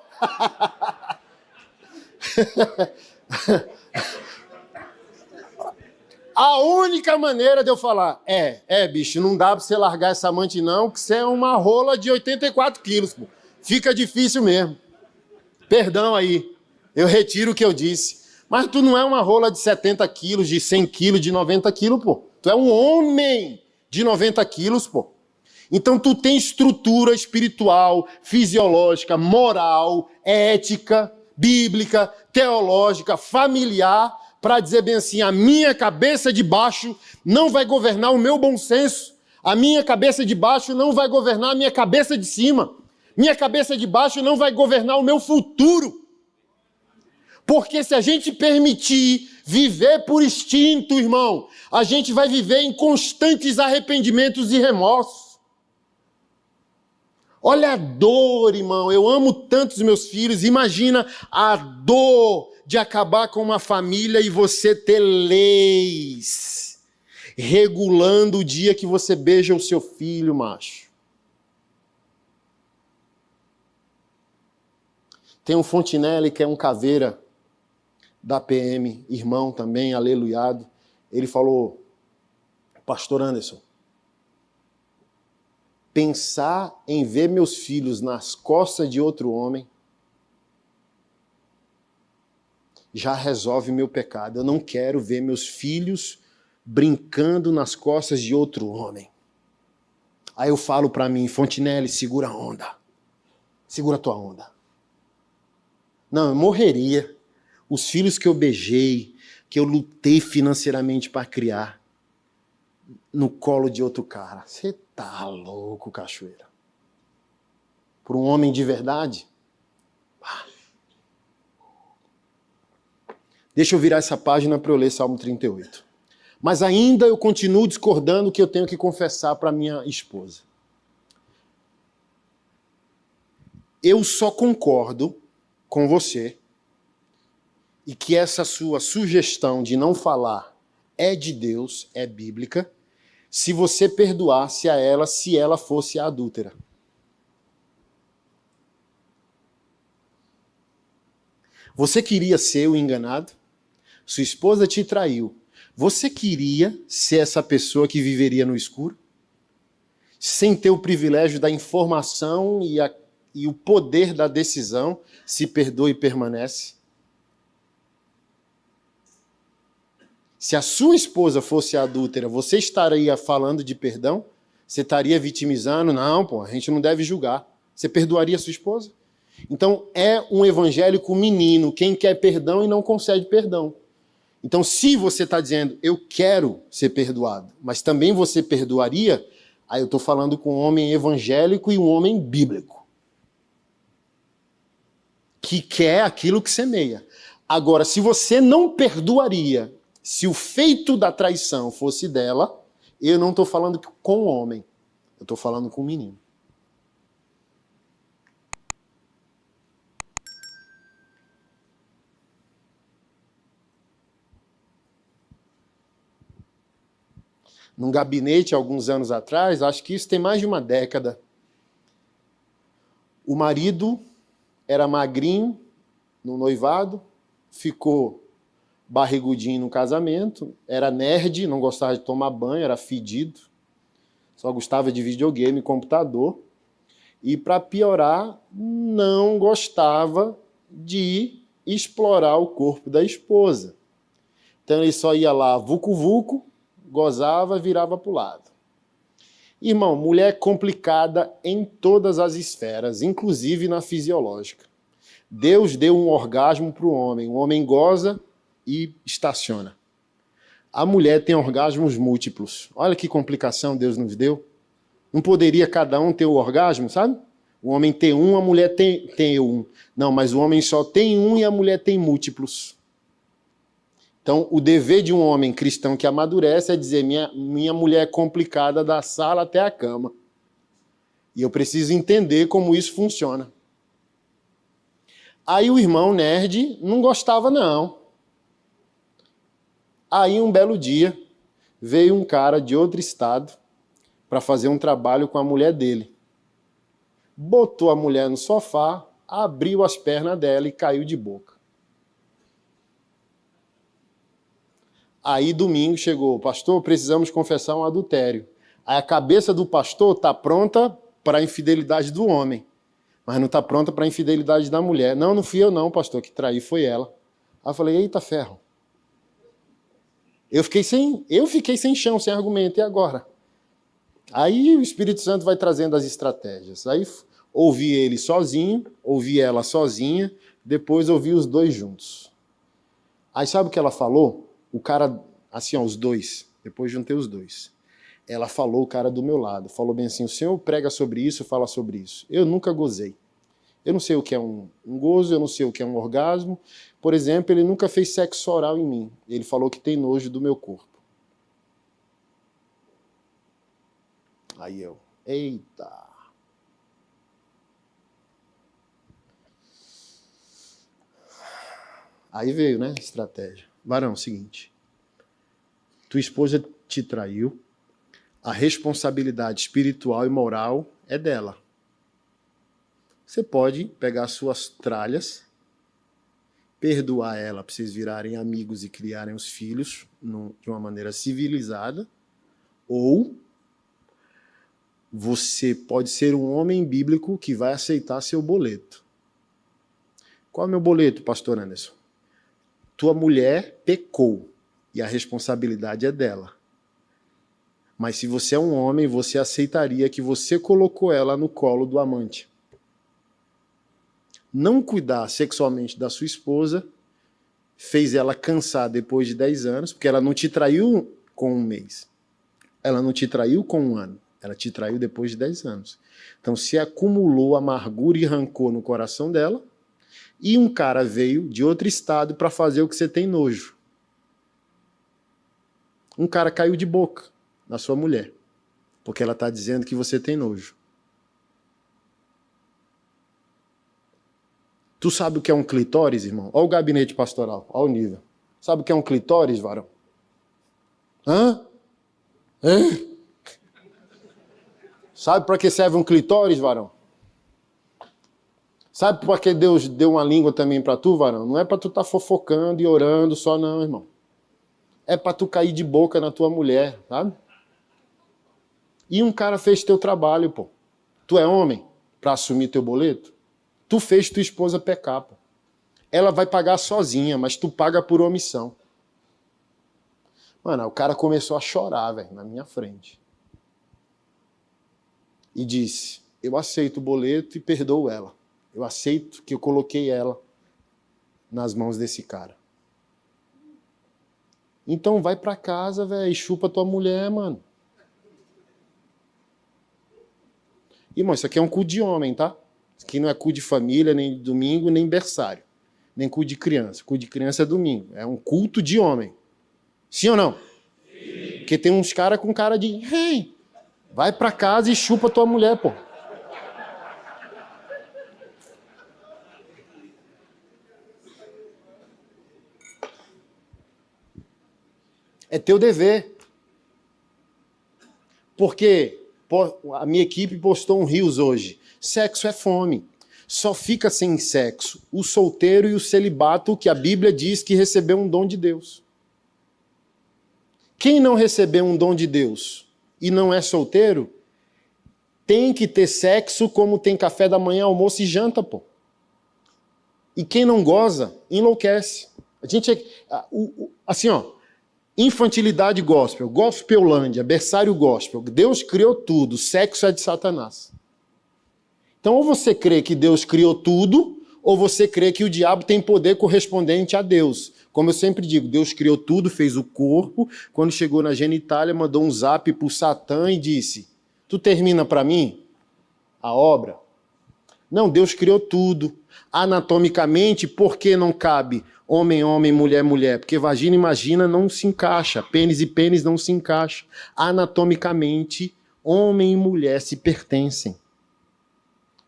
A única maneira de eu falar, bicho, não dá pra você largar essa amante não, que você é uma rola de 84 quilos, pô. Fica difícil mesmo. Perdão aí, eu retiro o que eu disse. Mas tu não é uma rola de 70 quilos, de 100 quilos, de 90 quilos, pô. Tu é um homem de 90 quilos, pô. Então tu tem estrutura espiritual, fisiológica, moral, ética, bíblica, teológica, familiar, para dizer bem assim, a minha cabeça de baixo não vai governar o meu bom senso, a minha cabeça de baixo não vai governar a minha cabeça de cima, minha cabeça de baixo não vai governar o meu futuro. Porque se a gente permitir viver por instinto, irmão, a gente vai viver em constantes arrependimentos e remorsos. Olha a dor, irmão, eu amo tanto os meus filhos, imagina a dor de acabar com uma família e você ter leis regulando o dia que você beija o seu filho, macho. Tem um Fontinelli que é um caveira da PM, irmão também, aleluiado. Ele falou, pastor Anderson, pensar em ver meus filhos nas costas de outro homem já resolve meu pecado. Eu não quero ver meus filhos brincando nas costas de outro homem. Aí eu falo para mim, Fontinelli, segura a onda. Segura a tua onda. Não, eu morreria. Os filhos que eu beijei, que eu lutei financeiramente para criar, no colo de outro cara. Você tá louco, cachoeira? Por um homem de verdade? Deixa eu virar essa página para eu ler Salmo 38. Mas ainda eu continuo discordando que eu tenho que confessar para minha esposa. Eu só concordo com você e que essa sua sugestão de não falar é de Deus, é bíblica, se você perdoasse a ela se ela fosse a adúltera. Você queria ser o enganado? Sua esposa te traiu. Você queria ser essa pessoa que viveria no escuro? Sem ter o privilégio da informação e o poder da decisão, se perdoa e permanece? Se a sua esposa fosse adúltera, você estaria falando de perdão? Você estaria vitimizando? Não, pô, a gente não deve julgar. Você perdoaria a sua esposa? Então, é um evangélico menino, quem quer perdão e não concede perdão. Então, se você está dizendo, eu quero ser perdoado, mas também você perdoaria, aí eu estou falando com um homem evangélico e um homem bíblico, que quer aquilo que semeia. Agora, se você não perdoaria, se o feito da traição fosse dela, eu não estou falando com o homem, eu estou falando com o menino. Num gabinete, alguns anos atrás, acho que isso tem mais de uma década, o marido era magrinho no noivado, ficou barrigudinho no casamento, era nerd, não gostava de tomar banho, era fedido, só gostava de videogame e computador, e para piorar, não gostava de explorar o corpo da esposa. Então ele só ia lá, vucu-vucu, gozava, virava para o lado. Irmão, mulher complicada em todas as esferas, inclusive na fisiológica. Deus deu um orgasmo para o homem goza e estaciona. A mulher tem orgasmos múltiplos. Olha que complicação Deus nos deu. Não poderia cada um ter o orgasmo, sabe? O homem tem um, a mulher tem um. Não, mas o homem só tem um e a mulher tem múltiplos. Então, o dever de um homem cristão que amadurece é dizer, minha mulher é complicada da sala até a cama. E eu preciso entender como isso funciona. Aí o irmão nerd não gostava, não. Aí, um belo dia, veio um cara de outro estado para fazer um trabalho com a mulher dele. Botou a mulher no sofá, abriu as pernas dela e caiu de boca. Aí, domingo, chegou, pastor, precisamos confessar um adultério. Aí a cabeça do pastor está pronta para a infidelidade do homem, mas não está pronta para a infidelidade da mulher. Não, não fui eu não, pastor, que traí foi ela. Aí eu falei, eita ferro. Eu fiquei sem chão, sem argumento, e agora? Aí o Espírito Santo vai trazendo as estratégias. Aí ouvi ele sozinho, ouvi ela sozinha, depois ouvi os dois juntos. Aí sabe o que ela falou? O cara, assim, ó, os dois. Depois juntei os dois. Ela falou, o cara do meu lado. Falou bem assim, o senhor prega sobre isso, fala sobre isso. Eu nunca gozei. Eu não sei o que é um gozo, eu não sei o que é um orgasmo. Por exemplo, ele nunca fez sexo oral em mim. Ele falou que tem nojo do meu corpo. Aí eu, eita. Aí veio, né, estratégia. Varão, seguinte. Tua esposa te traiu. A responsabilidade espiritual e moral é dela. Você pode pegar suas tralhas, perdoar ela para vocês virarem amigos e criarem os filhos de uma maneira civilizada, ou você pode ser um homem bíblico que vai aceitar seu boleto. Qual é o meu boleto, pastor Anderson? Tua mulher pecou e a responsabilidade é dela. Mas se você é um homem, você aceitaria que você colocou ela no colo do amante. Não cuidar sexualmente da sua esposa fez ela cansar depois de 10 anos, porque ela não te traiu com um mês. Ela não te traiu com um ano. Ela te traiu depois de 10 anos. Então se acumulou amargura e rancor no coração dela, e um cara veio de outro estado para fazer o que você tem nojo. Um cara caiu de boca na sua mulher, porque ela está dizendo que você tem nojo. Tu sabe o que é um clitóris, irmão? Olha o gabinete pastoral, olha o nível. Sabe o que é um clitóris, varão? Hã? Sabe para que serve um clitóris, varão? Sabe para que Deus deu uma língua também para tu, varão? Não é para tu estar fofocando e orando só não, irmão. É para tu cair de boca na tua mulher, sabe? E um cara fez teu trabalho, pô. Tu é homem para assumir teu boleto? Tu fez tua esposa pecar, pô. Ela vai pagar sozinha, mas tu paga por omissão. Mano, o cara começou a chorar, velho, na minha frente. E disse, eu aceito o boleto e perdoo ela. Eu aceito que eu coloquei ela nas mãos desse cara. Então vai pra casa, velho, e chupa tua mulher, mano. Irmão, isso aqui é um cu de homem, tá? Isso aqui não é cu de família, nem de domingo, nem berçário. Nem cu de criança. Cu de criança é domingo. É um culto de homem. Sim ou não? Sim. Porque tem uns caras com cara de... Hey, vai pra casa e chupa tua mulher, pô. É teu dever. Porque a minha equipe postou um Reels hoje. Sexo é fome. Só fica sem sexo o solteiro e o celibato que a Bíblia diz que recebeu um dom de Deus. Quem não recebeu um dom de Deus e não é solteiro, tem que ter sexo como tem café da manhã, almoço e janta, pô. E quem não goza, enlouquece. A gente assim, ó, infantilidade gospel, gospelândia, berçário gospel. Deus criou tudo, sexo é de Satanás. Então, ou você crê que Deus criou tudo, ou você crê que o diabo tem poder correspondente a Deus. Como eu sempre digo, Deus criou tudo, fez o corpo. Quando chegou na genitália, mandou um zap pro Satã e disse, tu termina para mim a obra? Não, Deus criou tudo. Anatomicamente, por que não cabe homem, homem, mulher, mulher? Porque vagina e vagina não se encaixa, pênis e pênis não se encaixam. Anatomicamente, homem e mulher se pertencem.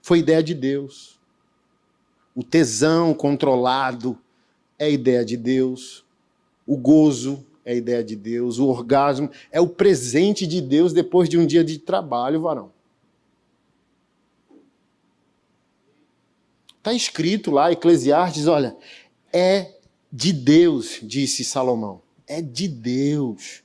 Foi ideia de Deus. O tesão controlado é ideia de Deus. O gozo é ideia de Deus. O orgasmo é o presente de Deus depois de um dia de trabalho, varão. Está escrito lá, Eclesiastes, olha, é de Deus, disse Salomão. É de Deus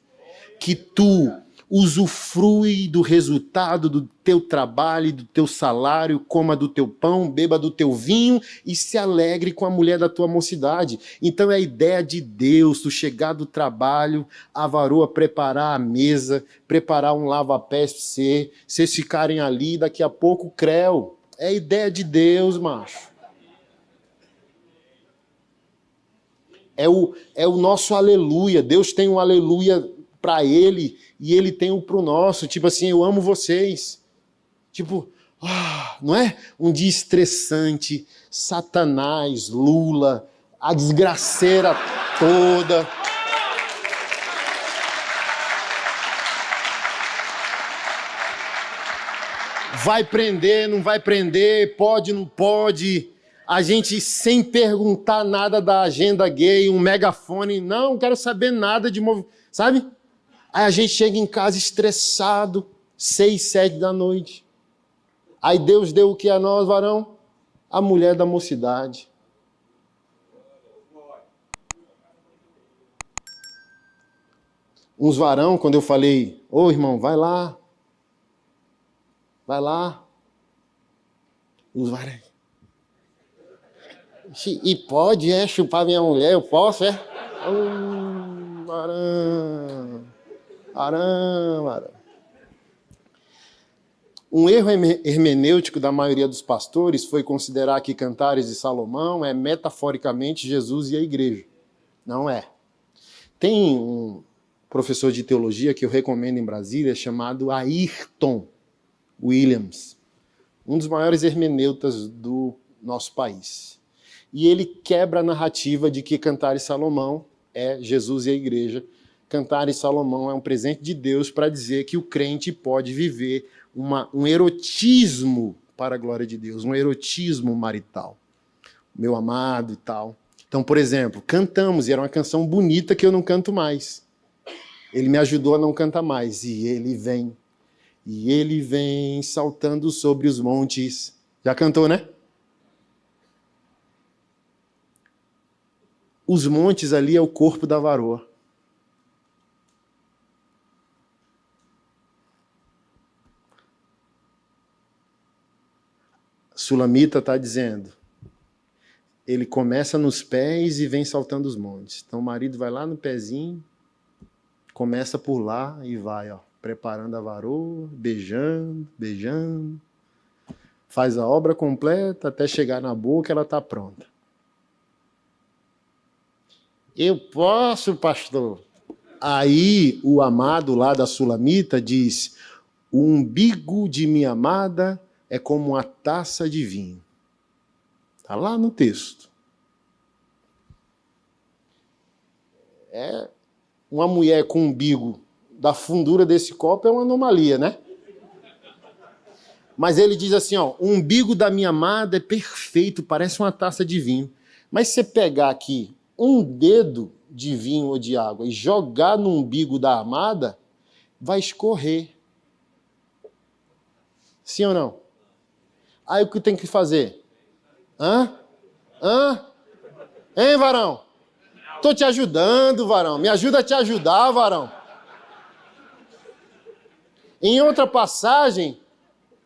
que tu, Usufrui do resultado do teu trabalho, do teu salário, coma do teu pão, beba do teu vinho e se alegre com a mulher da tua mocidade. Então é a ideia de Deus, tu chegar do trabalho, a varoa preparar a mesa, preparar um lava-pés para você, vocês ficarem ali, daqui a pouco creu. É a ideia de Deus, macho. É o nosso aleluia. Deus tem um aleluia para ele e ele tem um pro nosso. Tipo assim, eu amo vocês. Tipo, não é? Um dia estressante, Satanás, Lula, a desgraceira toda. Vai prender, não vai prender, pode, não pode. A gente sem perguntar nada da agenda gay, um megafone, não quero saber nada de movimento, sabe? Aí a gente chega em casa estressado, 6, 7 da noite. Aí Deus deu o que a nós, varão? A mulher da mocidade. Uns varão, quando eu falei, ô irmão, vai lá. Vai lá. Os varão. E pode, chupar minha mulher, eu posso, varão. Um erro hermenêutico da maioria dos pastores foi considerar que Cantares de Salomão é metaforicamente Jesus e a igreja. Não é. Tem um professor de teologia que eu recomendo em Brasília, chamado Ayrton Williams, um dos maiores hermeneutas do nosso país. E ele quebra a narrativa de que Cantares de Salomão é Jesus e a igreja. Cantares de Salomão é um presente de Deus para dizer que o crente pode viver um erotismo para a glória de Deus, um erotismo marital. Meu amado e tal. Então, por exemplo, cantamos, e era uma canção bonita que eu não canto mais. Ele me ajudou a não cantar mais. E ele vem saltando sobre os montes. Já cantou, né? Os montes ali é o corpo da varoa. Sulamita está dizendo, ele começa nos pés e vem saltando os montes. Então o marido vai lá no pezinho, começa por lá e vai, preparando a varoa, beijando, faz a obra completa até chegar na boca, ela está pronta. Eu posso, pastor? Aí o amado lá da Sulamita diz, o umbigo de minha amada é como uma taça de vinho. Está lá no texto. Uma mulher com umbigo da fundura desse copo é uma anomalia, né? Mas ele diz assim, o umbigo da minha amada é perfeito, parece uma taça de vinho. Mas se você pegar aqui um dedo de vinho ou de água e jogar no umbigo da amada, vai escorrer. Sim ou não? Aí o que tem que fazer? Hein, varão? Tô te ajudando, varão. Me ajuda a te ajudar, varão. Em outra passagem,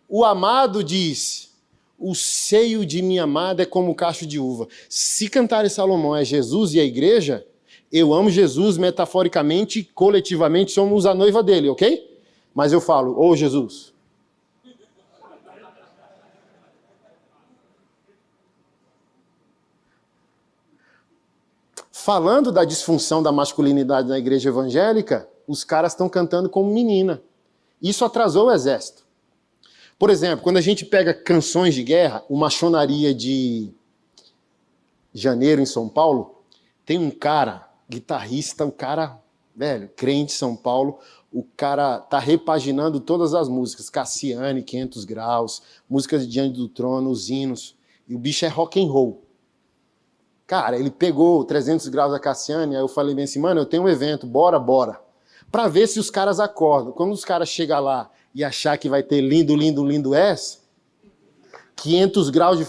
o amado diz, o seio de minha amada é como cacho de uva. Se Cantares de Salomão é Jesus e a igreja, eu amo Jesus metaforicamente, coletivamente somos a noiva dele, ok? Mas eu falo, ô Jesus. Falando da disfunção da masculinidade na igreja evangélica, os caras estão cantando como menina. Isso atrasou o exército. Por exemplo, quando a gente pega canções de guerra, o Machonaria de Janeiro, em São Paulo, tem um cara, guitarrista, velho, crente em São Paulo, o cara tá repaginando todas as músicas, Cassiane, 500 graus, músicas de Diante do Trono, os hinos, e o bicho é rock and roll. Cara, ele pegou 300 graus da Cassiane, aí eu falei bem assim, mano, eu tenho um evento, bora. Pra ver se os caras acordam. Quando os caras chegam lá e achar que vai ter lindo S, 500 graus de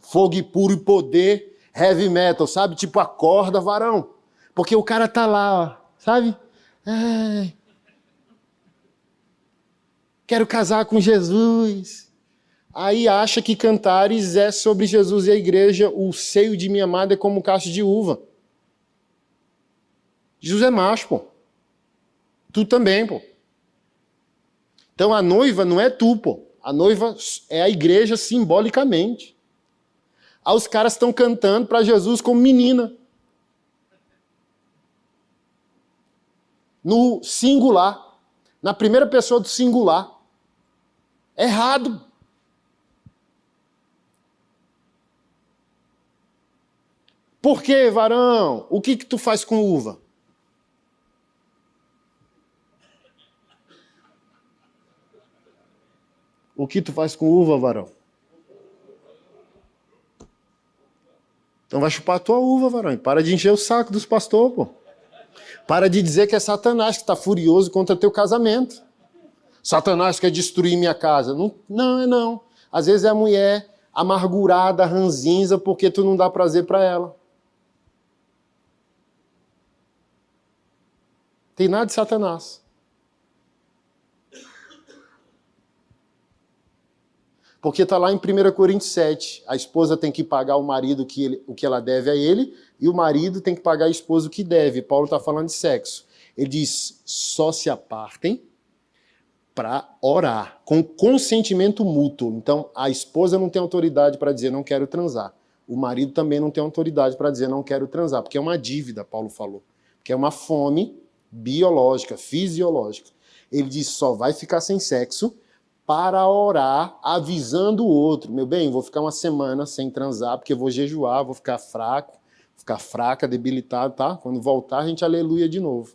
fogo e puro e poder, heavy metal, sabe? Tipo, acorda, varão. Porque o cara tá lá, sabe? Quero casar com Jesus. Aí acha que Cantares é sobre Jesus e a igreja, o seio de minha amada é como um cacho de uva. Jesus é macho, pô. Tu também, pô. Então a noiva não é tu, pô. A noiva é a igreja simbolicamente. Aí os caras estão cantando para Jesus como menina. No singular. Na primeira pessoa do singular. Errado. Por que, varão? O que tu faz com uva? O que tu faz com uva, varão? Então vai chupar a tua uva, varão. E para de encher o saco dos pastores, pô. Para de dizer que é Satanás que está furioso contra teu casamento. Satanás quer destruir minha casa. Não, não é não. Às vezes é a mulher amargurada, ranzinza, porque tu não dá prazer para ela. Tem nada de Satanás. Porque está lá em 1 Coríntios 7. A esposa tem que pagar o marido o que ela deve a ele, e o marido tem que pagar a esposa o que deve. Paulo está falando de sexo. Ele diz, só se apartem para orar, com consentimento mútuo. Então, a esposa não tem autoridade para dizer não quero transar. O marido também não tem autoridade para dizer não quero transar, porque é uma dívida, Paulo falou. Porque é uma fome biológica, fisiológica. Ele diz, só vai ficar sem sexo para orar, avisando o outro. Meu bem, vou ficar uma semana sem transar, porque eu vou jejuar, vou ficar fraco, ficar fraca, debilitado, tá? Quando voltar, a gente aleluia de novo.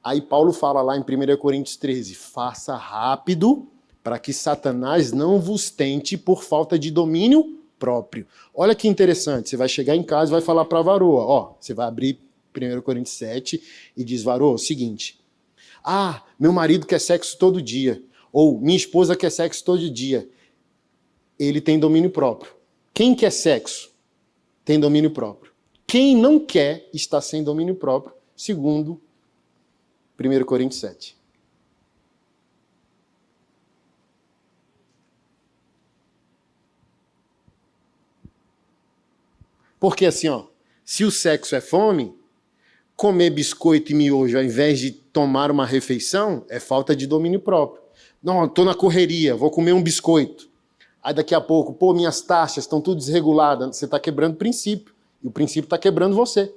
Aí Paulo fala lá em 1 Coríntios 13, faça rápido para que Satanás não vos tente por falta de domínio próprio. Olha que interessante, você vai chegar em casa e vai falar para a varoa, ó, você vai abrir 1 Coríntios 7 e diz, varoa, o seguinte, meu marido quer sexo todo dia, ou minha esposa quer sexo todo dia. Ele tem domínio próprio. Quem quer sexo tem domínio próprio. Quem não quer está sem domínio próprio, segundo 1 Coríntios 7. Porque assim, ó, se o sexo é fome, comer biscoito e miojo ao invés de tomar uma refeição é falta de domínio próprio. Não, estou na correria, vou comer um biscoito. Aí daqui a pouco, minhas taxas estão tudo desreguladas. Você está quebrando o princípio. E o princípio está quebrando você.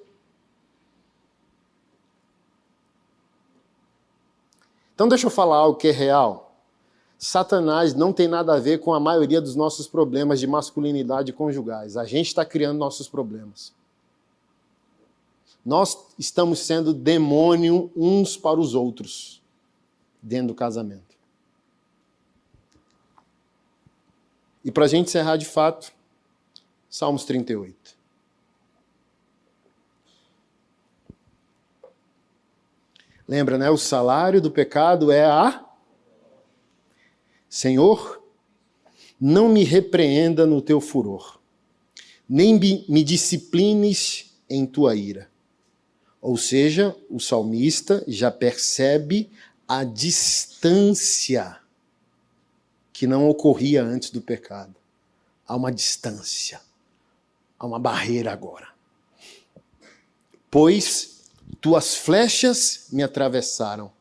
Então deixa eu falar algo que é real. Satanás não tem nada a ver com a maioria dos nossos problemas de masculinidade conjugais. A gente está criando nossos problemas. Nós estamos sendo demônio uns para os outros dentro do casamento. E para a gente encerrar de fato, Salmos 38. Lembra, né? O salário do pecado é a... Senhor, não me repreenda no teu furor, nem me disciplines em tua ira. Ou seja, o salmista já percebe a distância que não ocorria antes do pecado. Há uma distância, há uma barreira agora. Pois tuas flechas me atravessaram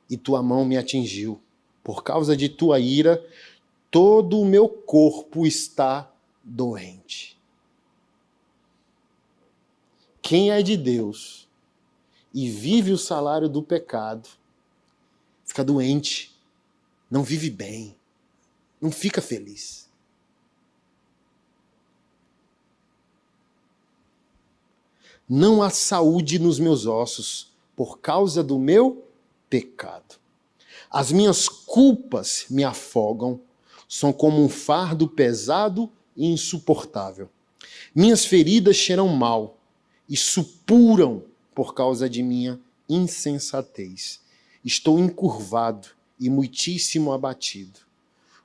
e tua mão me atingiu. Por causa de tua ira, todo o meu corpo está doente. Quem é de Deus e vive o salário do pecado, fica doente, não vive bem, não fica feliz. Não há saúde nos meus ossos por causa do meu pecado. As minhas culpas me afogam, são como um fardo pesado e insuportável. Minhas feridas cheiram mal e supuram por causa de minha insensatez. Estou encurvado e muitíssimo abatido.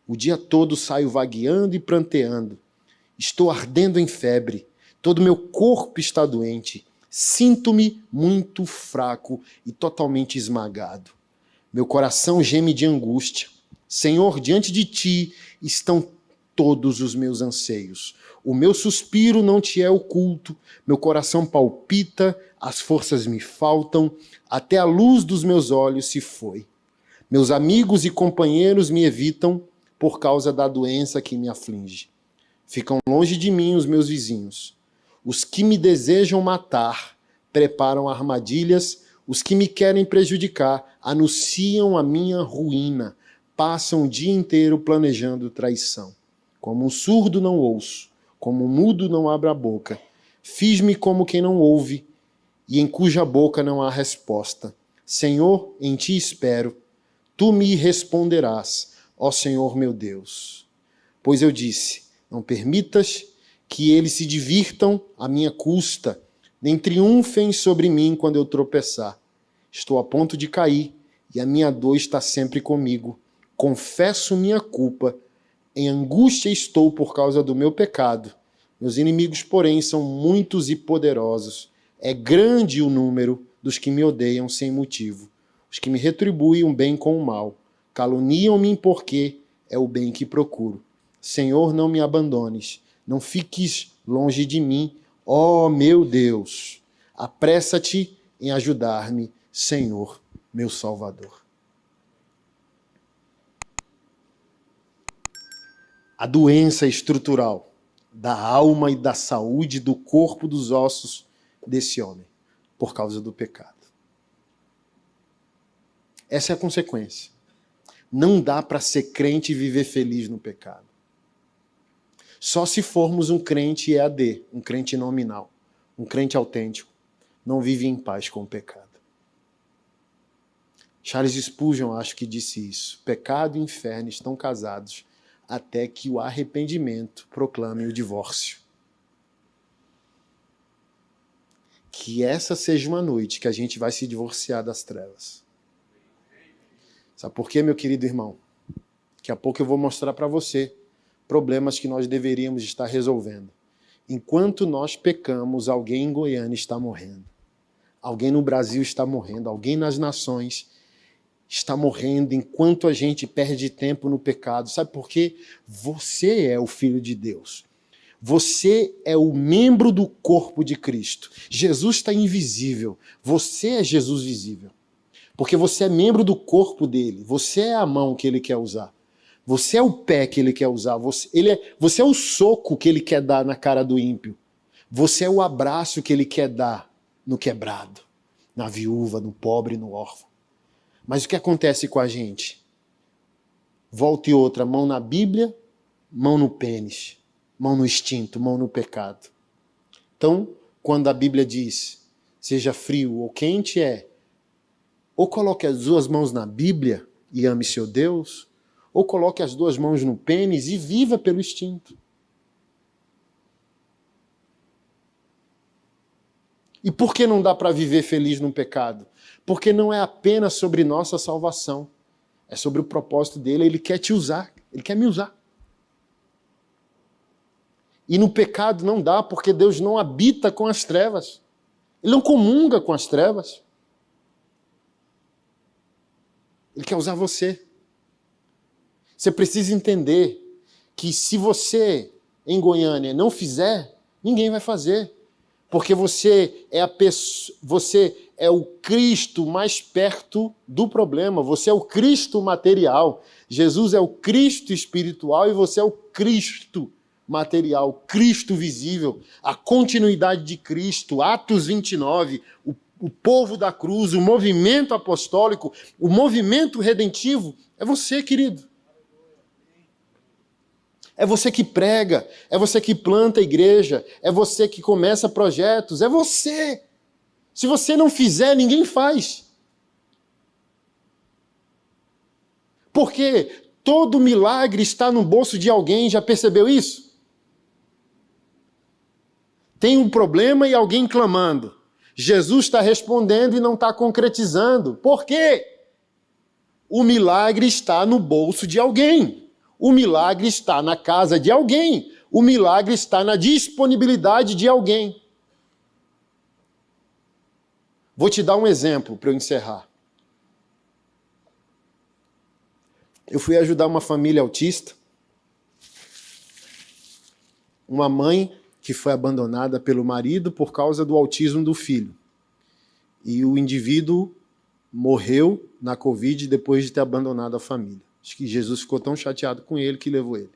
O dia todo saio vagueando e pranteando. Estou ardendo em febre. Todo meu corpo está doente. Sinto-me muito fraco e totalmente esmagado. Meu coração geme de angústia. Senhor, diante de ti estão todos os meus anseios. O meu suspiro não te é oculto, meu coração palpita, as forças me faltam, até a luz dos meus olhos se foi. Meus amigos e companheiros me evitam por causa da doença que me aflige. Ficam longe de mim os meus vizinhos. Os que me desejam matar preparam armadilhas, os que me querem prejudicar anunciam a minha ruína, passam o dia inteiro planejando traição. Como um surdo não ouço, como um mudo não abre a boca. Fiz-me como quem não ouve, e em cuja boca não há resposta. Senhor, em ti espero, tu me responderás, ó Senhor meu Deus. Pois eu disse, não permitas que eles se divirtam à minha custa, nem triunfem sobre mim quando eu tropeçar. Estou a ponto de cair, e a minha dor está sempre comigo. Confesso minha culpa, em angústia estou por causa do meu pecado. Meus inimigos, porém, são muitos e poderosos. É grande o número dos que me odeiam sem motivo. Os que me retribuem o bem com o mal. Caluniam-me porque é o bem que procuro. Senhor, não me abandones. Não fiques longe de mim. Ó meu Deus, apressa-te em ajudar-me, Senhor, meu Salvador. A doença estrutural da alma e da saúde do corpo, dos ossos desse homem, por causa do pecado. Essa é a consequência. Não dá para ser crente e viver feliz no pecado. Só se formos um crente EAD, um crente nominal, um crente autêntico, não vive em paz com o pecado. Charles Spurgeon, acho que disse isso. Pecado e inferno estão casados até que o arrependimento proclame o divórcio. Que essa seja uma noite que a gente vai se divorciar das trevas. Sabe por quê, meu querido irmão? Daqui a pouco eu vou mostrar para você problemas que nós deveríamos estar resolvendo. Enquanto nós pecamos, alguém em Goiânia está morrendo. Alguém no Brasil está morrendo. Alguém nas nações está morrendo enquanto a gente perde tempo no pecado. Sabe por quê? Você é o Filho de Deus. Você é o membro do corpo de Cristo. Jesus está invisível. Você é Jesus visível. Porque você é membro do corpo dele. Você é a mão que ele quer usar. Você é o pé que ele quer usar. Você é o soco que ele quer dar na cara do ímpio. Você é o abraço que ele quer dar no quebrado, na viúva, no pobre, no órfão. Mas o que acontece com a gente? Volta e outra, mão na Bíblia, mão no pênis, mão no instinto, mão no pecado. Então, quando a Bíblia diz, seja frio ou quente, ou coloque as duas mãos na Bíblia e ame seu Deus, ou coloque as duas mãos no pênis e viva pelo instinto. E por que não dá para viver feliz no pecado? Porque não é apenas sobre nossa salvação. É sobre o propósito dele. Ele quer te usar. Ele quer me usar. E no pecado não dá, porque Deus não habita com as trevas. Ele não comunga com as trevas. Ele quer usar você. Você precisa entender que se você, em Goiânia, não fizer, ninguém vai fazer. Porque você é o Cristo mais perto do problema. Você é o Cristo material. Jesus é o Cristo espiritual e você é o Cristo material, Cristo visível, a continuidade de Cristo, Atos 29, o povo da cruz, o movimento apostólico, o movimento redentivo. É você, querido. É você que prega, é você que planta a igreja, é você que começa projetos, é você. Se você não fizer, ninguém faz. Porque todo milagre está no bolso de alguém, já percebeu isso? Tem um problema e alguém clamando. Jesus está respondendo e não está concretizando. Por quê? O milagre está no bolso de alguém. O milagre está na casa de alguém. O milagre está na disponibilidade de alguém. Vou te dar um exemplo para eu encerrar. Eu fui ajudar uma família autista, uma mãe que foi abandonada pelo marido por causa do autismo do filho. E o indivíduo morreu na Covid depois de ter abandonado a família. Acho que Jesus ficou tão chateado com ele que levou ele.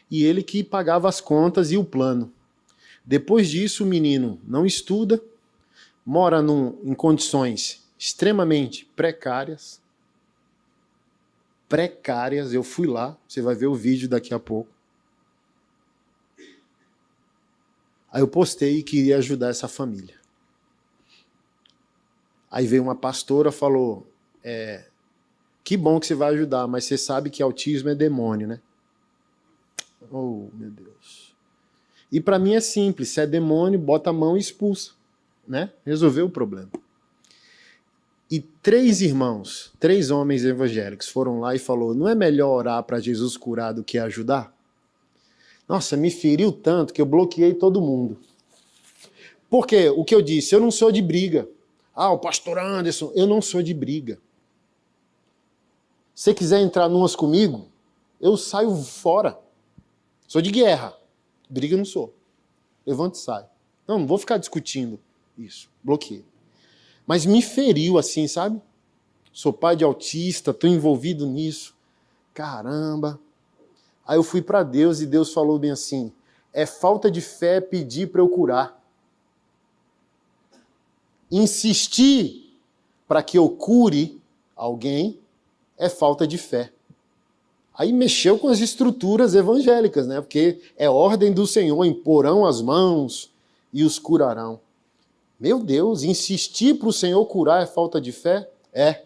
E ele que pagava as contas e o plano. Depois disso, o menino não estuda, mora em condições extremamente precárias. Eu fui lá, você vai ver o vídeo daqui a pouco. Aí eu postei que iria ajudar essa família. Aí veio uma pastora e falou, que bom que você vai ajudar, mas você sabe que autismo é demônio, né? Oh, meu Deus. E para mim é simples, se é demônio, bota a mão e expulsa, né? Resolveu o problema. E 3 irmãos, 3 homens evangélicos foram lá e falou, não é melhor orar para Jesus curar do que ajudar? Nossa, me feriu tanto que eu bloqueei todo mundo. Porque o que eu disse, eu não sou de briga. O pastor Anderson, eu não sou de briga. Se você quiser entrar numas comigo, eu saio fora. Sou de guerra. Briga eu não sou. Levanta e sai. Não vou ficar discutindo isso. Bloqueio. Mas me feriu assim, sabe? Sou pai de autista, estou envolvido nisso. Caramba. Aí eu fui para Deus e Deus falou bem assim, é falta de fé pedir para eu curar. Insistir para que eu cure alguém é falta de fé. Aí mexeu com as estruturas evangélicas, né? Porque é ordem do Senhor, imporão as mãos e os curarão. Meu Deus, insistir para o Senhor curar é falta de fé? É.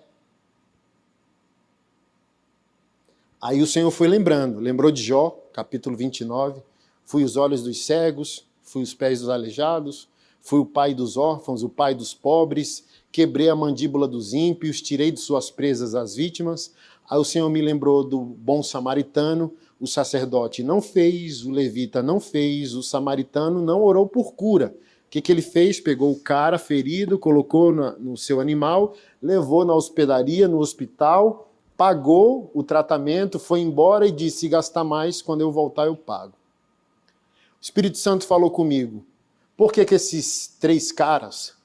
Aí o Senhor foi lembrou de Jó, capítulo 29, fui os olhos dos cegos, fui os pés dos aleijados, fui o pai dos órfãos, o pai dos pobres, quebrei a mandíbula dos ímpios, tirei de suas presas as vítimas. Aí o Senhor me lembrou do bom samaritano, o sacerdote não fez, o levita não fez, o samaritano não orou por cura. O que ele fez? Pegou o cara ferido, colocou no seu animal, levou na hospedaria, no hospital, pagou o tratamento, foi embora e disse, se gastar mais, quando eu voltar eu pago. O Espírito Santo falou comigo, por que esses 3 caras,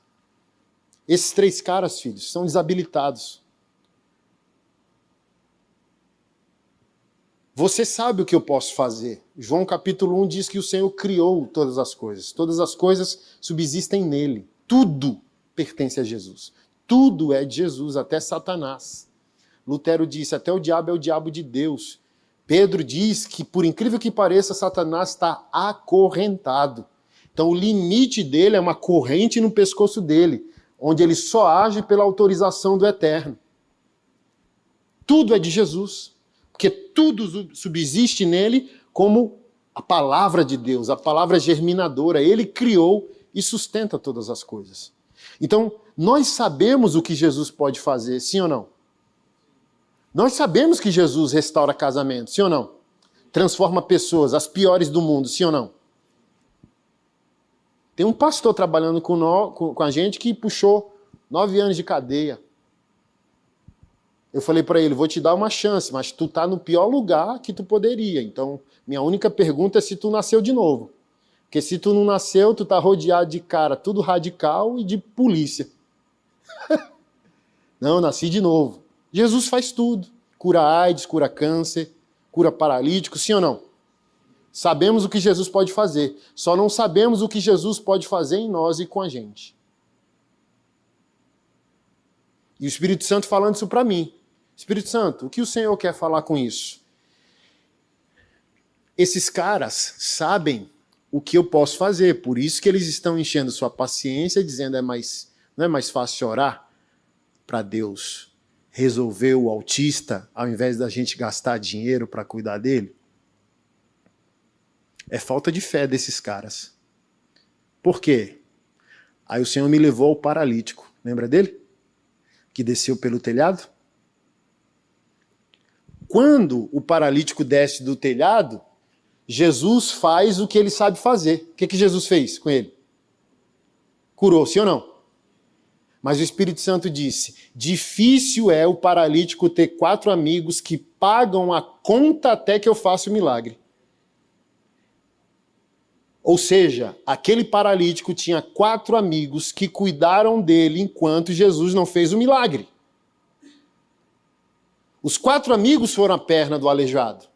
filhos, são desabilitados? Você sabe o que eu posso fazer. João capítulo 1 diz que o Senhor criou todas as coisas subsistem nele, tudo pertence a Jesus, tudo é de Jesus, até Satanás. Lutero disse, até o diabo é o diabo de Deus. Pedro diz que, por incrível que pareça, Satanás está acorrentado. Então o limite dele é uma corrente no pescoço dele, onde ele só age pela autorização do Eterno. Tudo é de Jesus, porque tudo subsiste nele como a palavra de Deus, a palavra germinadora. Ele criou e sustenta todas as coisas. Então, nós sabemos o que Jesus pode fazer, sim ou não? Nós sabemos que Jesus restaura casamento, sim ou não? Transforma pessoas, as piores do mundo, sim ou não? Tem um pastor trabalhando com a gente que puxou 9 anos de cadeia. Eu falei para ele, vou te dar uma chance, mas tu tá no pior lugar que tu poderia. Então, minha única pergunta é se tu nasceu de novo. Porque se tu não nasceu, tu tá rodeado de cara tudo radical e de polícia. Não, eu nasci de novo. Jesus faz tudo. Cura AIDS, cura câncer, cura paralítico, sim ou não? Sabemos o que Jesus pode fazer. Só não sabemos o que Jesus pode fazer em nós e com a gente. E o Espírito Santo falando isso para mim. Espírito Santo, o que o Senhor quer falar com isso? Esses caras sabem o que eu posso fazer, por isso que eles estão enchendo sua paciência, dizendo não é mais fácil orar para Deus resolver o autista, ao invés da gente gastar dinheiro para cuidar dele? É falta de fé desses caras. Por quê? Aí o Senhor me levou ao paralítico, lembra dele? Que desceu pelo telhado? Quando o paralítico desce do telhado, Jesus faz o que ele sabe fazer. O que Jesus fez com ele? Curou, sim ou não? Mas o Espírito Santo disse, difícil é o paralítico ter 4 amigos que pagam a conta até que eu faça o milagre. Ou seja, aquele paralítico tinha 4 amigos que cuidaram dele enquanto Jesus não fez o milagre. Os 4 amigos foram a perna do aleijado.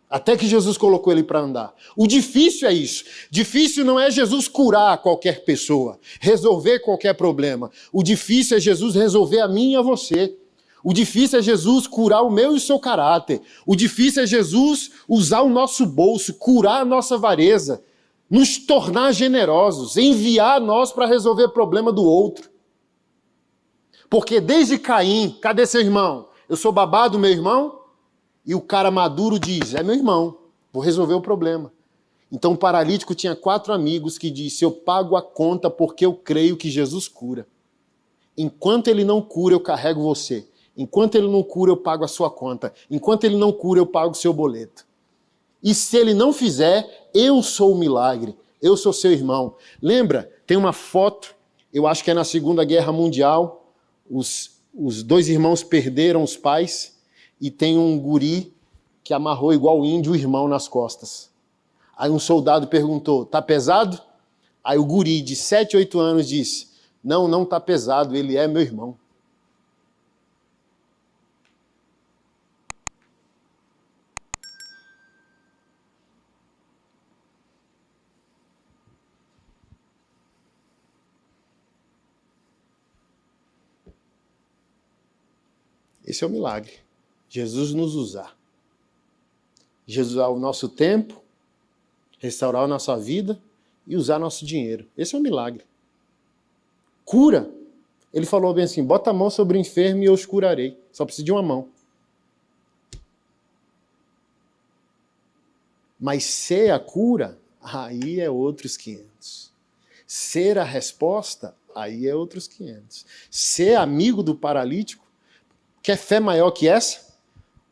Até que Jesus colocou ele para andar. O difícil é isso. Difícil não é Jesus curar qualquer pessoa, resolver qualquer problema. O difícil é Jesus resolver a mim e a você. O difícil é Jesus curar o meu e o seu caráter. O difícil é Jesus usar o nosso bolso, curar a nossa avareza, nos tornar generosos, enviar nós para resolver o problema do outro. Porque desde Caim, cadê seu irmão? Eu sou babá do meu irmão? E o cara maduro diz, é meu irmão, vou resolver o problema. Então o paralítico tinha 4 amigos que disse, eu pago a conta porque eu creio que Jesus cura. Enquanto ele não cura, eu carrego você. Enquanto ele não cura, eu pago a sua conta. Enquanto ele não cura, eu pago o seu boleto. E se ele não fizer, eu sou o milagre. Eu sou seu irmão. Lembra? Tem uma foto, eu acho que é na Segunda Guerra Mundial, os 2 irmãos perderam os pais e tem um guri que amarrou igual índio o irmão nas costas. Aí um soldado perguntou, tá pesado? Aí o guri de 7, 8 anos disse, não tá pesado, ele é meu irmão. Esse é o milagre. Jesus nos usar. Jesus usar o nosso tempo, restaurar a nossa vida e usar nosso dinheiro. Esse é o milagre. Cura. Ele falou bem assim, bota a mão sobre o enfermo e eu os curarei. Só precisa de uma mão. Mas ser a cura, aí é outros 500. Ser a resposta, aí é outros 500. Ser amigo do paralítico, quer fé maior que essa?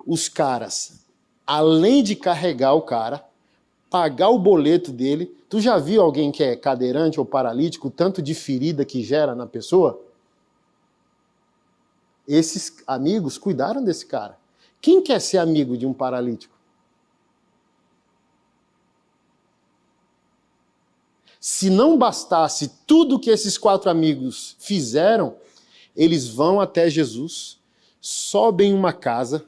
Os caras, além de carregar o cara, pagar o boleto dele, tu já viu alguém que é cadeirante ou paralítico, tanto de ferida que gera na pessoa? Esses amigos cuidaram desse cara. Quem quer ser amigo de um paralítico? Se não bastasse tudo que esses 4 amigos fizeram, eles vão até Jesus, sobem em uma casa,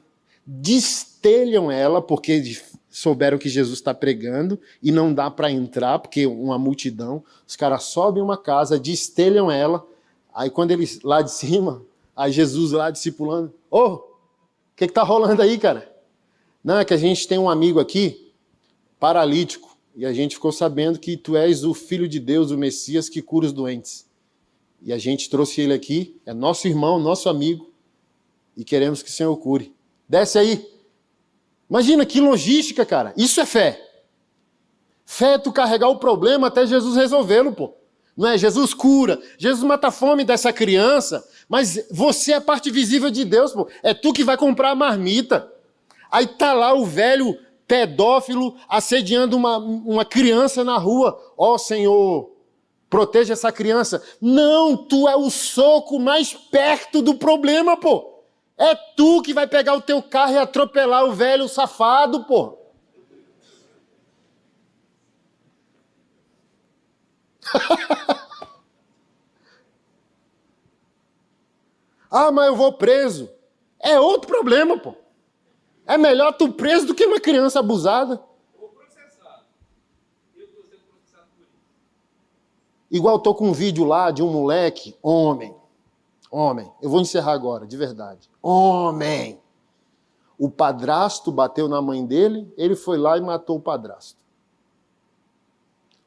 destelham ela, porque souberam que Jesus está pregando e não dá para entrar, porque uma multidão. Os caras sobem uma casa, destelham ela, aí quando eles lá de cima, aí Jesus lá discipulando, o que está rolando aí, cara? Não, é que a gente tem um amigo aqui, paralítico, e a gente ficou sabendo que tu és o Filho de Deus, o Messias que cura os doentes. E a gente trouxe ele aqui, é nosso irmão, nosso amigo, e queremos que o Senhor cure. Desce aí. Imagina que logística, cara. Isso é fé. Fé é tu carregar o problema até Jesus resolvê-lo, pô. Não é? Jesus cura. Jesus mata a fome dessa criança, mas você é a parte visível de Deus, pô. É tu que vai comprar a marmita. Aí tá lá o velho pedófilo assediando uma criança na rua. Ó, Senhor, proteja essa criança. Não, tu é o soco mais perto do problema, pô. É tu que vai pegar o teu carro e atropelar o velho safado, pô. Ah, mas eu vou preso. É outro problema, pô. É melhor tu preso do que uma criança abusada. Ou processado. Eu estou sendo processado por isso. Igual tô com um vídeo lá de um moleque, homem, eu vou encerrar agora, de verdade. Homem! O padrasto bateu na mãe dele, ele foi lá e matou o padrasto.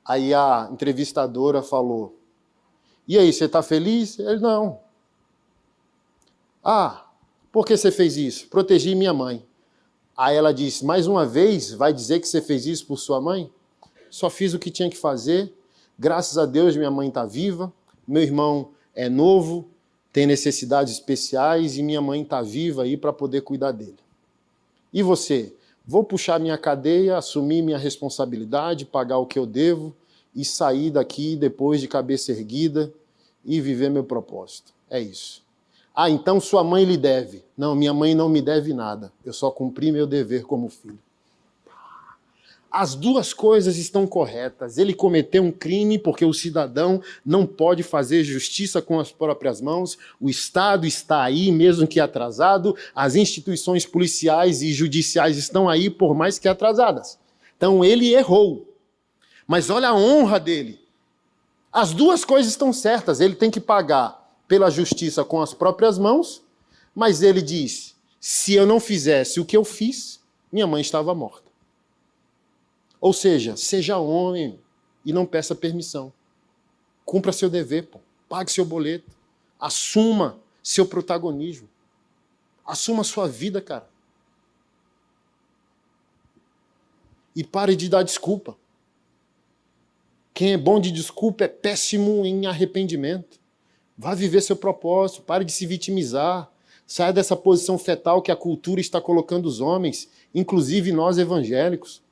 Aí a entrevistadora falou, e aí, você está feliz? Ele, não. Ah, por que você fez isso? Protegi minha mãe. Aí ela disse, mais uma vez, vai dizer que você fez isso por sua mãe? Só fiz o que tinha que fazer, graças a Deus minha mãe está viva, meu irmão é novo, tem necessidades especiais e minha mãe está viva aí para poder cuidar dele. E você? Vou puxar minha cadeia, assumir minha responsabilidade, pagar o que eu devo e sair daqui depois de cabeça erguida, e viver meu propósito. É isso. Ah, então sua mãe lhe deve. Não, minha mãe não me deve nada. Eu só cumpri meu dever como filho. As duas coisas estão corretas. Ele cometeu um crime porque o cidadão não pode fazer justiça com as próprias mãos. O Estado está aí, mesmo que atrasado. As instituições policiais e judiciais estão aí, por mais que atrasadas. Então ele errou. Mas olha a honra dele. As duas coisas estão certas. Ele tem que pagar pela justiça com as próprias mãos, mas ele diz, se eu não fizesse o que eu fiz, minha mãe estava morta. Ou seja, seja homem e não peça permissão. Cumpra seu dever, pô. Pague seu boleto. Assuma seu protagonismo. Assuma a sua vida, cara. E pare de dar desculpa. Quem é bom de desculpa é péssimo em arrependimento. Vá viver seu propósito, pare de se vitimizar. Saia dessa posição fetal que a cultura está colocando os homens, inclusive nós evangélicos.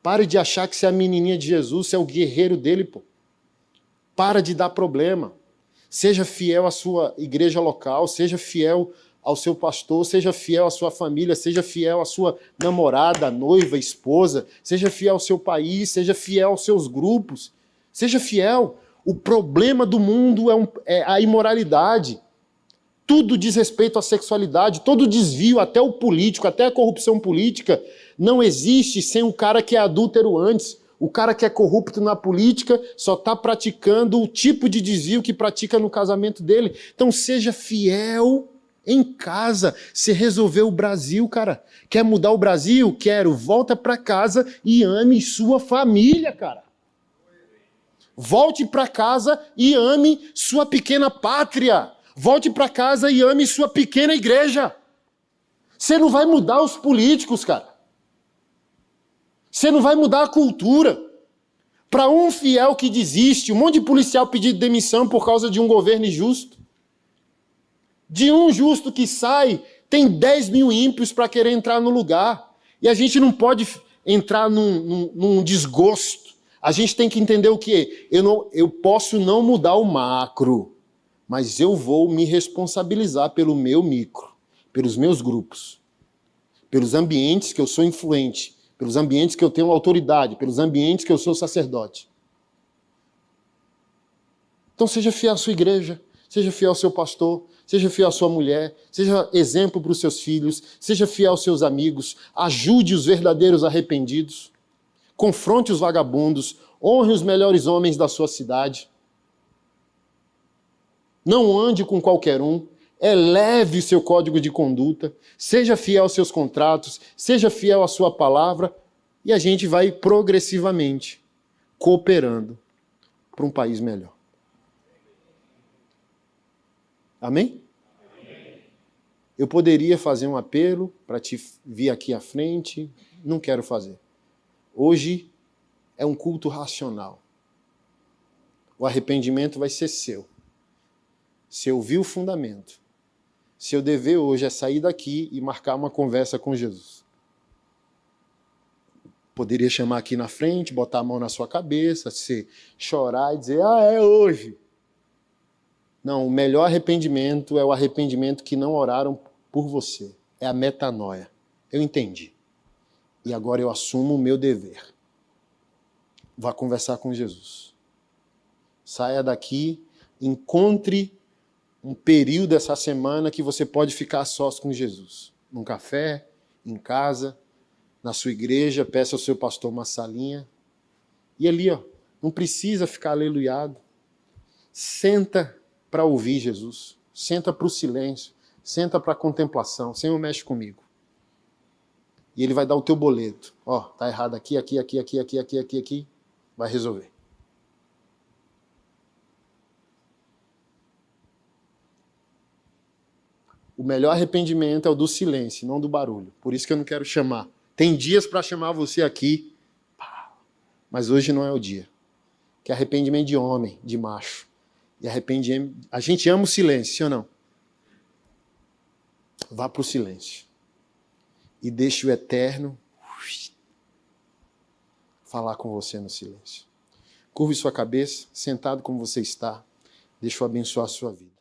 Pare de achar que você é a menininha de Jesus, você é o guerreiro dele, pô. Para de dar problema. Seja fiel à sua igreja local, seja fiel ao seu pastor, seja fiel à sua família, seja fiel à sua namorada, noiva, esposa, seja fiel ao seu país, seja fiel aos seus grupos. Seja fiel. O problema do mundo é a imoralidade. Tudo diz respeito à sexualidade, todo desvio, até o político, até a corrupção política, não existe sem o cara que é adúltero antes. O cara que é corrupto na política só está praticando o tipo de desvio que pratica no casamento dele. Então seja fiel em casa. Você resolveu o Brasil, cara. Quer mudar o Brasil? Quero. Volta para casa e ame sua família, cara. Volte para casa e ame sua pequena pátria. Volte para casa e ame sua pequena igreja. Você não vai mudar os políticos, cara. Você não vai mudar a cultura. Para um fiel que desiste, um monte de policial pedindo demissão por causa de um governo injusto. De um justo que sai, tem 10 mil ímpios para querer entrar no lugar. E a gente não pode entrar num desgosto. A gente tem que entender o quê? Eu posso não mudar o macro, mas eu vou me responsabilizar pelo meu micro, pelos meus grupos, pelos ambientes que eu sou influente, pelos ambientes que eu tenho autoridade, pelos ambientes que eu sou sacerdote. Então seja fiel à sua igreja, seja fiel ao seu pastor, seja fiel à sua mulher, seja exemplo para os seus filhos, seja fiel aos seus amigos, ajude os verdadeiros arrependidos, confronte os vagabundos, honre os melhores homens da sua cidade. Não ande com qualquer um, eleve o seu código de conduta, seja fiel aos seus contratos, seja fiel à sua palavra, e a gente vai progressivamente cooperando para um país melhor. Amém? Eu poderia fazer um apelo para te vir aqui à frente, não quero fazer. Hoje é um culto racional. O arrependimento vai ser seu. Se eu vi o fundamento, seu dever hoje é sair daqui e marcar uma conversa com Jesus. Poderia chamar aqui na frente, botar a mão na sua cabeça, você chorar e dizer, é hoje. Não, o melhor arrependimento é o arrependimento que não oraram por você. É a metanoia. Eu entendi. E agora eu assumo o meu dever. Vá conversar com Jesus. Saia daqui, encontre um período dessa semana que você pode ficar sós com Jesus. Num café, em casa, na sua igreja, peça ao seu pastor uma salinha. E ali, não precisa ficar aleluiado. Senta para ouvir Jesus. Senta para o silêncio. Senta para a contemplação. Senhor, mexe comigo. E ele vai dar o teu boleto. Tá errado aqui, aqui, aqui, aqui, aqui, aqui, aqui, aqui. Vai resolver. O melhor arrependimento é o do silêncio, não do barulho. Por isso que eu não quero chamar. Tem dias para chamar você aqui, mas hoje não é o dia. Que é arrependimento de homem, de macho. E arrependimento... A gente ama o silêncio, sim ou não? Vá para o silêncio. E deixe o eterno falar com você no silêncio. Curve sua cabeça, sentado como você está. Deixa eu abençoar a sua vida.